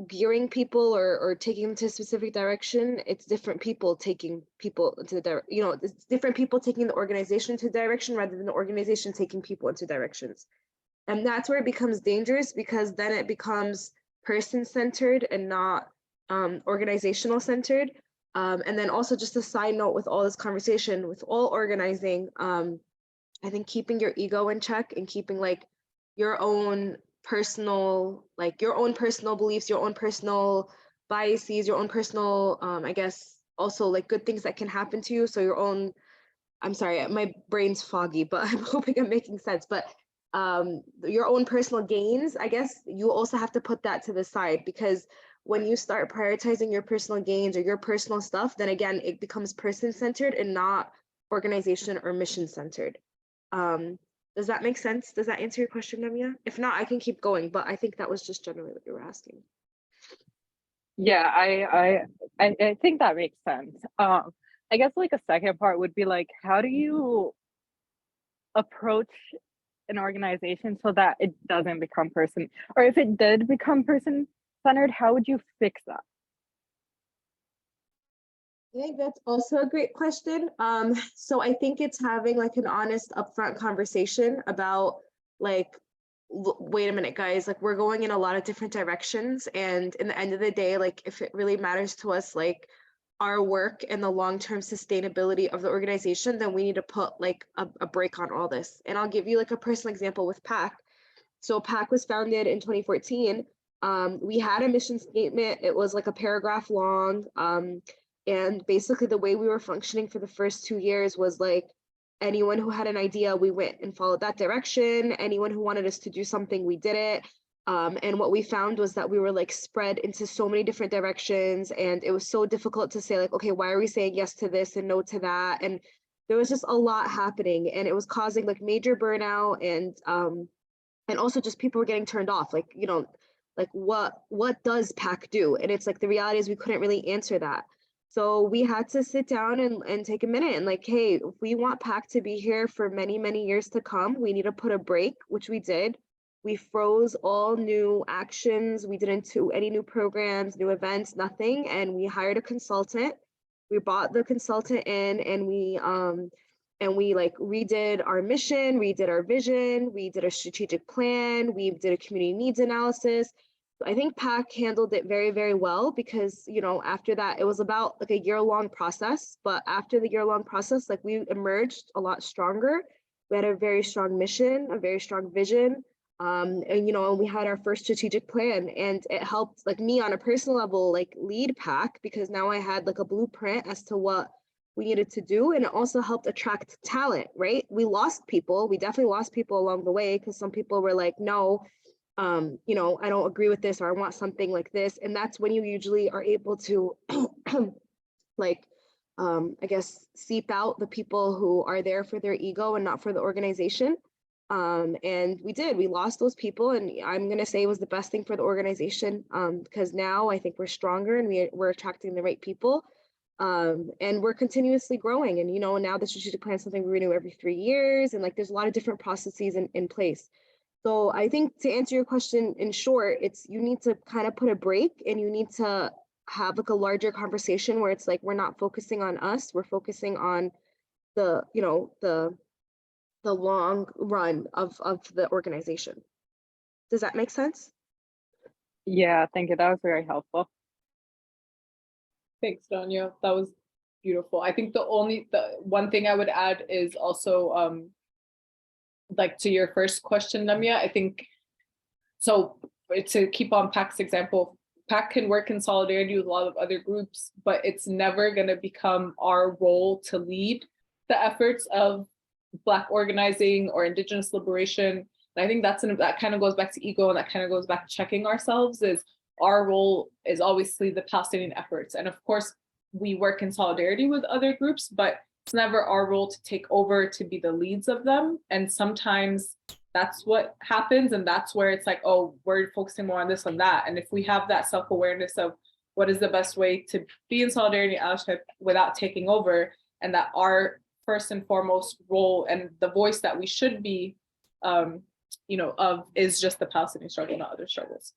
gearing people or taking them to a specific direction, it's different people taking people into it's different people taking the organization to direction rather than the organization taking people into directions. And that's where it becomes dangerous, because then it becomes person-centered and not organizational centered. And then also just a side note with all this conversation, with all organizing, I think keeping your ego in check and keeping like your own personal beliefs, your own personal biases, your own personal, I guess, also like good things that can happen to you. So your own, I'm sorry, my brain's foggy, but I'm hoping I'm making sense. But your own personal gains, I guess you also have to put that to the side, because when you start prioritizing your personal gains or your personal stuff, then again, it becomes person-centered and not organization or mission-centered. Does that make sense? Does that answer your question, Namia? If not, I can keep going, but I think that was just generally what you were asking. Yeah, I think that makes sense. I guess like a second part would be like, how do you approach an organization so that it doesn't become or if it did become person-centered, how would you fix that? I think that's also a great question. So I think it's having like an honest upfront conversation about like, wait a minute, guys, like we're going in a lot of different directions. And in the end of the day, like if it really matters to us, like our work and the long-term sustainability of the organization, then we need to put like a break on all this. And I'll give you like a personal example with PAC. So PAC was founded in 2014. We had a mission statement. It was like a paragraph long. And basically the way we were functioning for the first 2 years was like, anyone who had an idea, we went and followed that direction. Anyone who wanted us to do something, we did it. And what we found was that we were like spread into so many different directions, and it was so difficult to say like, okay, why are we saying yes to this and no to that? And there was just a lot happening, and it was causing like major burnout, and also just people were getting turned off. Like, like what does PAC do? And it's like, the reality is we couldn't really answer that. So we had to sit down and take a minute and like, hey, if we want PAC to be here for many, many years to come, we need to put a break, which we did. We froze all new actions. We didn't do any new programs, new events, nothing. And we hired a consultant. We brought the consultant in, and we like redid our mission, redid our vision, we did a strategic plan, we did a community needs analysis. I think PAC handled it very, very well, because, after that, it was about like a year-long process. But after the year-long process, like we emerged a lot stronger. We had a very strong mission, a very strong vision. And we had our first strategic plan, and it helped like me on a personal level, like lead PAC, because now I had like a blueprint as to what we needed to do. And it also helped attract talent, right? We lost people. We definitely lost people along the way, because some people were like, no, I don't agree with this, or I want something like this. And that's when you usually are able to like I guess, seep out the people who are there for their ego and not for the organization. And we did, we lost those people, and I'm going to say it was the best thing for the organization, because now I think we're stronger and we're attracting the right people. And we're continuously growing. And, now the strategic plan is something we renew every 3 years. And like, there's a lot of different processes in place. So I think to answer your question in short, it's you need to kind of put a break and you need to have like a larger conversation where it's like, we're not focusing on us, we're focusing on the, the long run of the organization. Does that make sense? Yeah, thank you. That was very helpful. Thanks, Danya. That was beautiful. I think the one thing I would add is also like to your first question, Namia, I think, so to keep on PAC's example, PAC can work in solidarity with a lot of other groups, but it's never going to become our role to lead the efforts of Black organizing or Indigenous liberation. And I think that kind of goes back to ego, and that kind of goes back to checking ourselves. Is our role is always to lead the Palestinian efforts. And of course, we work in solidarity with other groups, but it's never our role to take over to be the leads of them. And sometimes that's what happens. And that's where it's like, oh, we're focusing more on this and that. And if we have that self-awareness of what is the best way to be in solidarity and allyship without taking over, and that our first and foremost role and the voice that we should be, of is just the Palestinian struggle, not other struggles.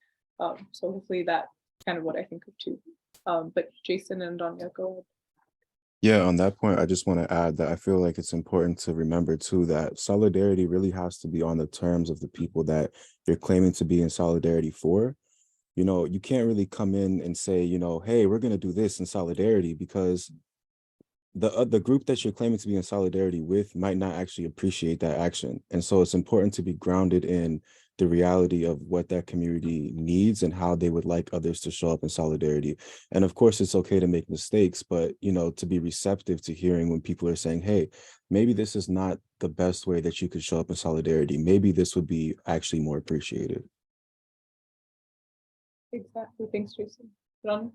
So hopefully that's kind of what I think of too. But Jason and Danya, go ahead. Yeah, on that point, I just want to add that I feel like it's important to remember too that solidarity really has to be on the terms of the people that you're claiming to be in solidarity for. You can't really come in and say, hey, we're going to do this in solidarity, because the group that you're claiming to be in solidarity with might not actually appreciate that action. And so it's important to be grounded in the reality of what that community needs and how they would like others to show up in solidarity. And of course, it's okay to make mistakes, but, to be receptive to hearing when people are saying, hey, maybe this is not the best way that you could show up in solidarity. Maybe this would be actually more appreciated. Exactly. Thanks, Jason. Ron?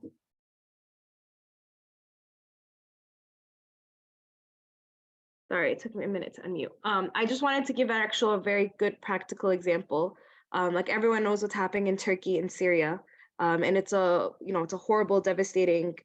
Sorry, it took me a minute to unmute. I just wanted to give a very good practical example. Like everyone knows what's happening in Turkey and Syria. And it's it's a horrible, devastating,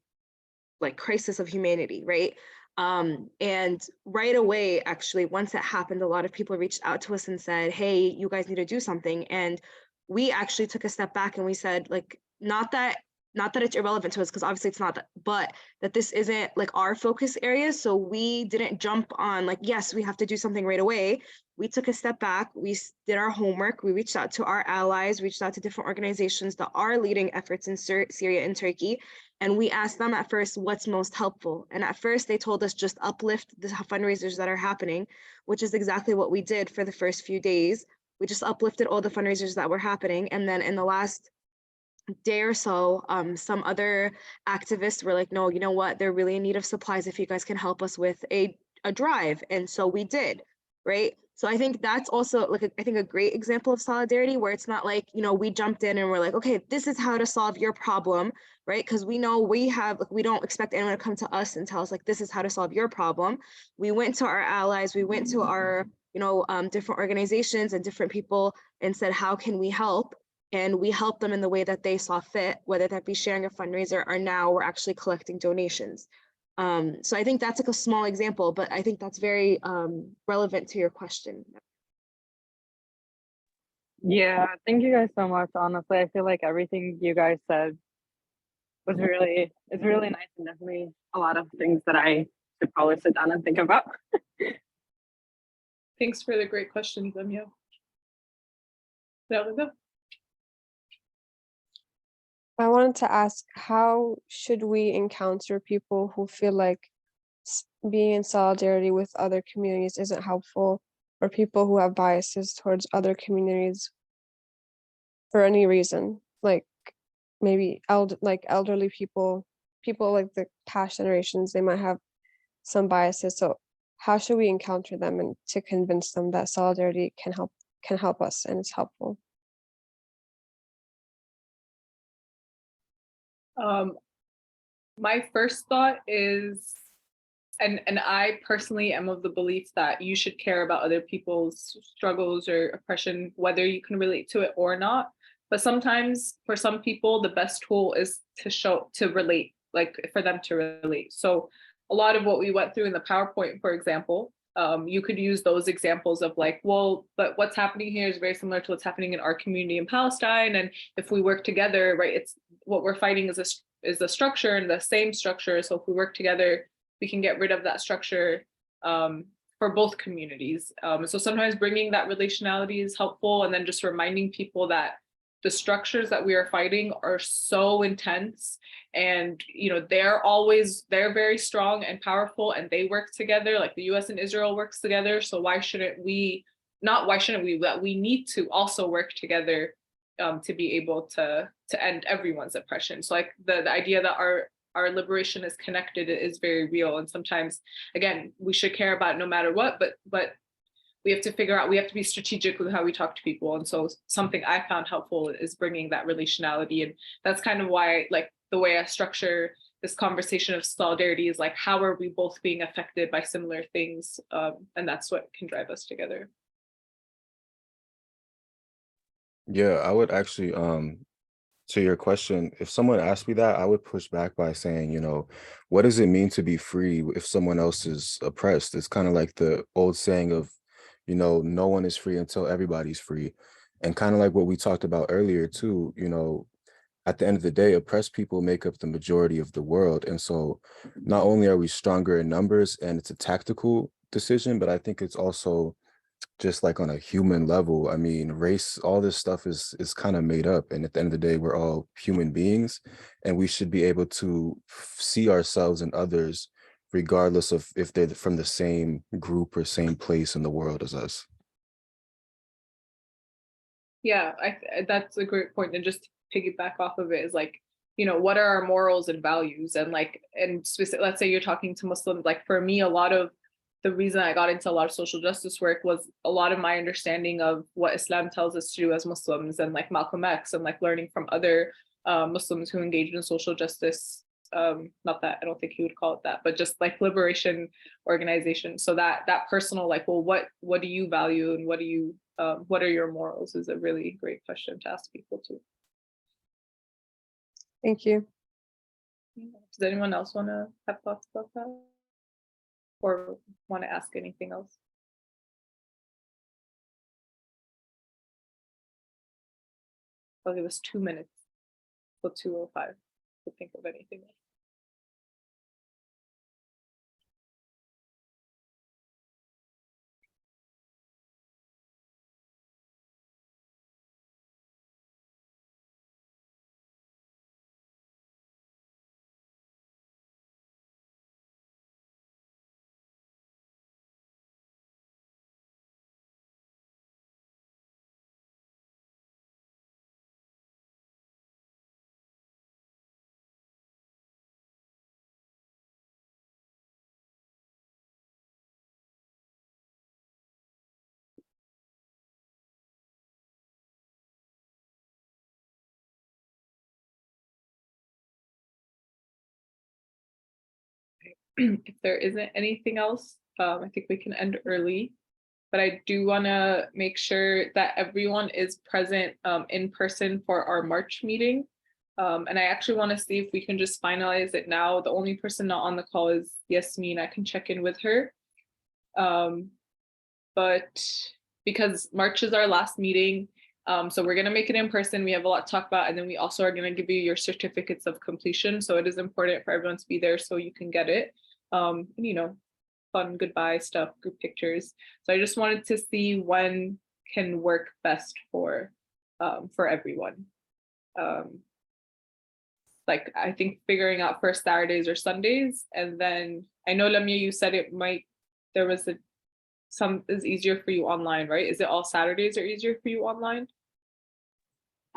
like crisis of humanity, right? And right away, actually, once it happened, a lot of people reached out to us and said, hey, you guys need to do something. And we actually took a step back and we said, like, not that it's irrelevant to us, because obviously it's not, but that this isn't like our focus area. So we didn't jump on like, yes, we have to do something right away. We took a step back, we did our homework, we reached out to our allies, reached out to different organizations that are leading efforts in Syria and Turkey. And we asked them at first, what's most helpful? And at first they told us just uplift the fundraisers that are happening, which is exactly what we did for the first few days. We just uplifted all the fundraisers that were happening. And then in the last day or so, some other activists were like, no, you know what, they're really in need of supplies if you guys can help us with a drive. And so we did, right? So I think that's also like a great example of solidarity, where it's not like, we jumped in and we're like, okay, this is how to solve your problem, right? Because we know we don't expect anyone to come to us and tell us like, this is how to solve your problem. We went to our allies, we went to our different organizations and different people and said, how can we help? And we helped them in the way that they saw fit, whether that be sharing a fundraiser or now we're actually collecting donations. So I think that's like a small example, but I think that's very relevant to your question. Yeah, thank you guys so much. Honestly, I feel like everything you guys said was it's really nice, and definitely a lot of things that I should probably sit down and think about. Thanks for the great questions, Amia. I wanted to ask, how should we encounter people who feel like being in solidarity with other communities isn't helpful, or people who have biases towards other communities for any reason? Like maybe elderly people like the past generations, they might have some biases. So how should we encounter them and to convince them that solidarity can help us and it's helpful? My first thought is And I personally am of the belief that you should care about other people's struggles or oppression, whether you can relate to it or not. But sometimes for some people, the best tool is to relate, like for them to relate. So a lot of what we went through in the PowerPoint, for example, you could use those examples of like, well, but what's happening here is very similar to what's happening in our community in Palestine. And if we work together, right, it's what we're fighting is a structure and the same structure. So if we work together, we can get rid of that structure for both communities. So sometimes bringing that relationality is helpful, and then just reminding people that the structures that we are fighting are so intense, and they're very strong and powerful, and they work together, like the US and Israel works together. So why shouldn't we, but we need to also work together to be able to end everyone's oppression. So like the idea that our liberation is connected is very real. And sometimes, again, we should care about no matter what, but we have to figure out, we have to be strategic with how we talk to people. And so something I found helpful is bringing that relationality. And that's kind of why, like, the way I structure this conversation of solidarity is like, how are we both being affected by similar things? And that's what can drive us together. Yeah, I would actually, to your question, if someone asked me that, I would push back by saying, what does it mean to be free if someone else is oppressed? It's kind of like the old saying of, no one is free until everybody's free. And kind of like what we talked about earlier too, at the end of the day, oppressed people make up the majority of the world. And so not only are we stronger in numbers and it's a tactical decision, but I think it's also just like on a human level. I mean, race, all this stuff is kind of made up. And at the end of the day, we're all human beings, and we should be able to see ourselves and others regardless of if they're from the same group or same place in the world as us. Yeah, that's a great point. And just piggyback off of it is like, what are our morals and values? And like, and let's say you're talking to Muslims, like for me, a lot of the reason I got into a lot of social justice work was a lot of my understanding of what Islam tells us to do as Muslims, and like Malcolm X, and like learning from other Muslims who engaged in social justice. Not that I don't think he would call it that, but just like liberation organizations. So that personal, like, well, what do you value, and what are your morals, is a really great question to ask people too. Thank you. Does anyone else want to have thoughts about that? Or want to ask anything else? I'll give us 2 minutes till 2:05 to think of anything else. If there isn't anything else, I think we can end early, but I do want to make sure that everyone is present in person for our March meeting. And I actually want to see if we can just finalize it now. The only person not on the call is Yasmin. I can check in with her. But because March is our last meeting, so we're going to make it in person. We have a lot to talk about, and then we also are going to give you your certificates of completion. So it is important for everyone to be there so you can get it. And, fun goodbye stuff, group pictures. So I just wanted to see when can work best for everyone. Like, I think figuring out first Saturdays or Sundays, and then I know Lamia, you said there was some is easier for you online, right? Is it all Saturdays are easier for you online?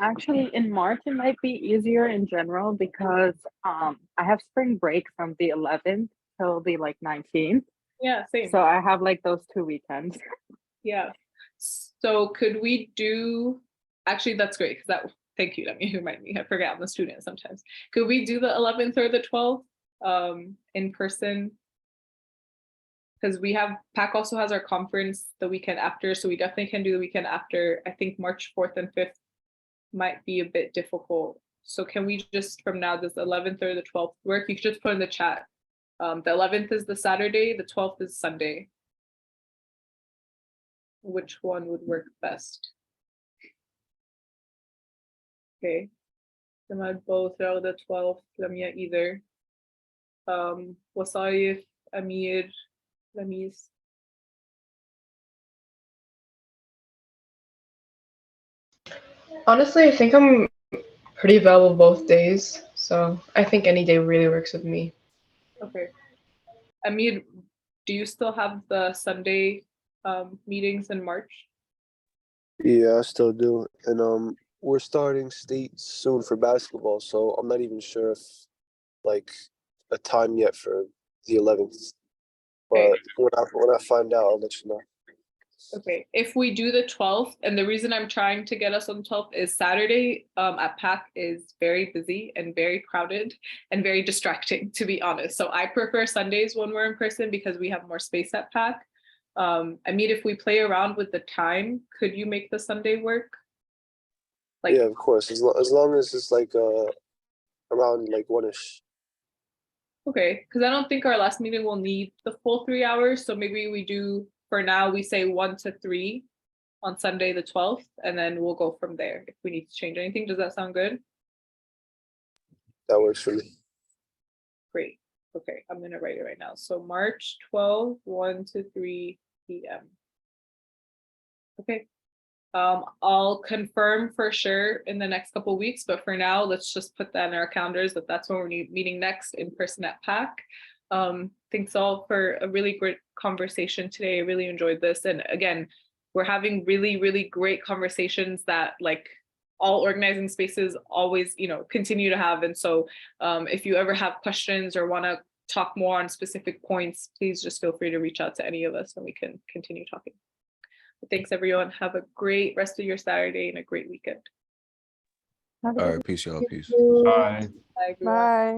Actually, in March, it might be easier in general because I have spring break from the 11th till the 19th. Yeah, same. So I have those 2 weekends. Yeah. So could we do, actually, that's great, because thank you, let me remind me, I forget, I'm a student sometimes. Could we do the 11th or the 12th in person? because we have, PAC also has our conference the weekend after, so we definitely can do the weekend after. I think March 4th and 5th might be a bit difficult. So can we just, from now, does the 11th or the 12th work? You could just put in the chat. The 11th is the Saturday, the 12th is Sunday. Which one would work best? Okay. Jamal both, Rao the 12th, Lamia either. Wasaif, Amir, Lamis. Honestly, I think I'm pretty available both days, so I think any day really works with me. Okay. Amir, do you still have the Sunday meetings in March? Yeah, I still do. And we're starting state soon for basketball, so I'm not even sure if like a time yet for the 11th. But when I find out, I'll let you know. Okay, if we do the 12th, and the reason I'm trying to get us on the 12th is Saturday at PAC is very busy and very crowded and very distracting, to be honest. So I prefer Sundays when we're in person because we have more space at PAC. I mean, if we play around with the time, could you make the Sunday work? Yeah, of course. As long as it's like around like 1ish. Okay, because I don't think our last meeting will need the full 3 hours. So maybe we do, for now, we say 1 to 3 on Sunday, the 12th, and then we'll go from there if we need to change anything. Does that sound good? That works for me. Great. Okay, I'm gonna write it right now. So March 12th, 1 to 3 p.m. Okay. I'll confirm for sure in the next couple of weeks, but for now, let's just put that in our calendars that that's when we're meeting next in person at PAC. Thanks all for a really great conversation today. I really enjoyed this. And again, we're having really, really great conversations that like all organizing spaces always, continue to have. And so if you ever have questions or want to talk more on specific points, please just feel free to reach out to any of us and we can continue talking. But thanks everyone. Have a great rest of your Saturday and a great weekend. All right, peace, y'all. Peace. Bye. Bye, everyone. Bye.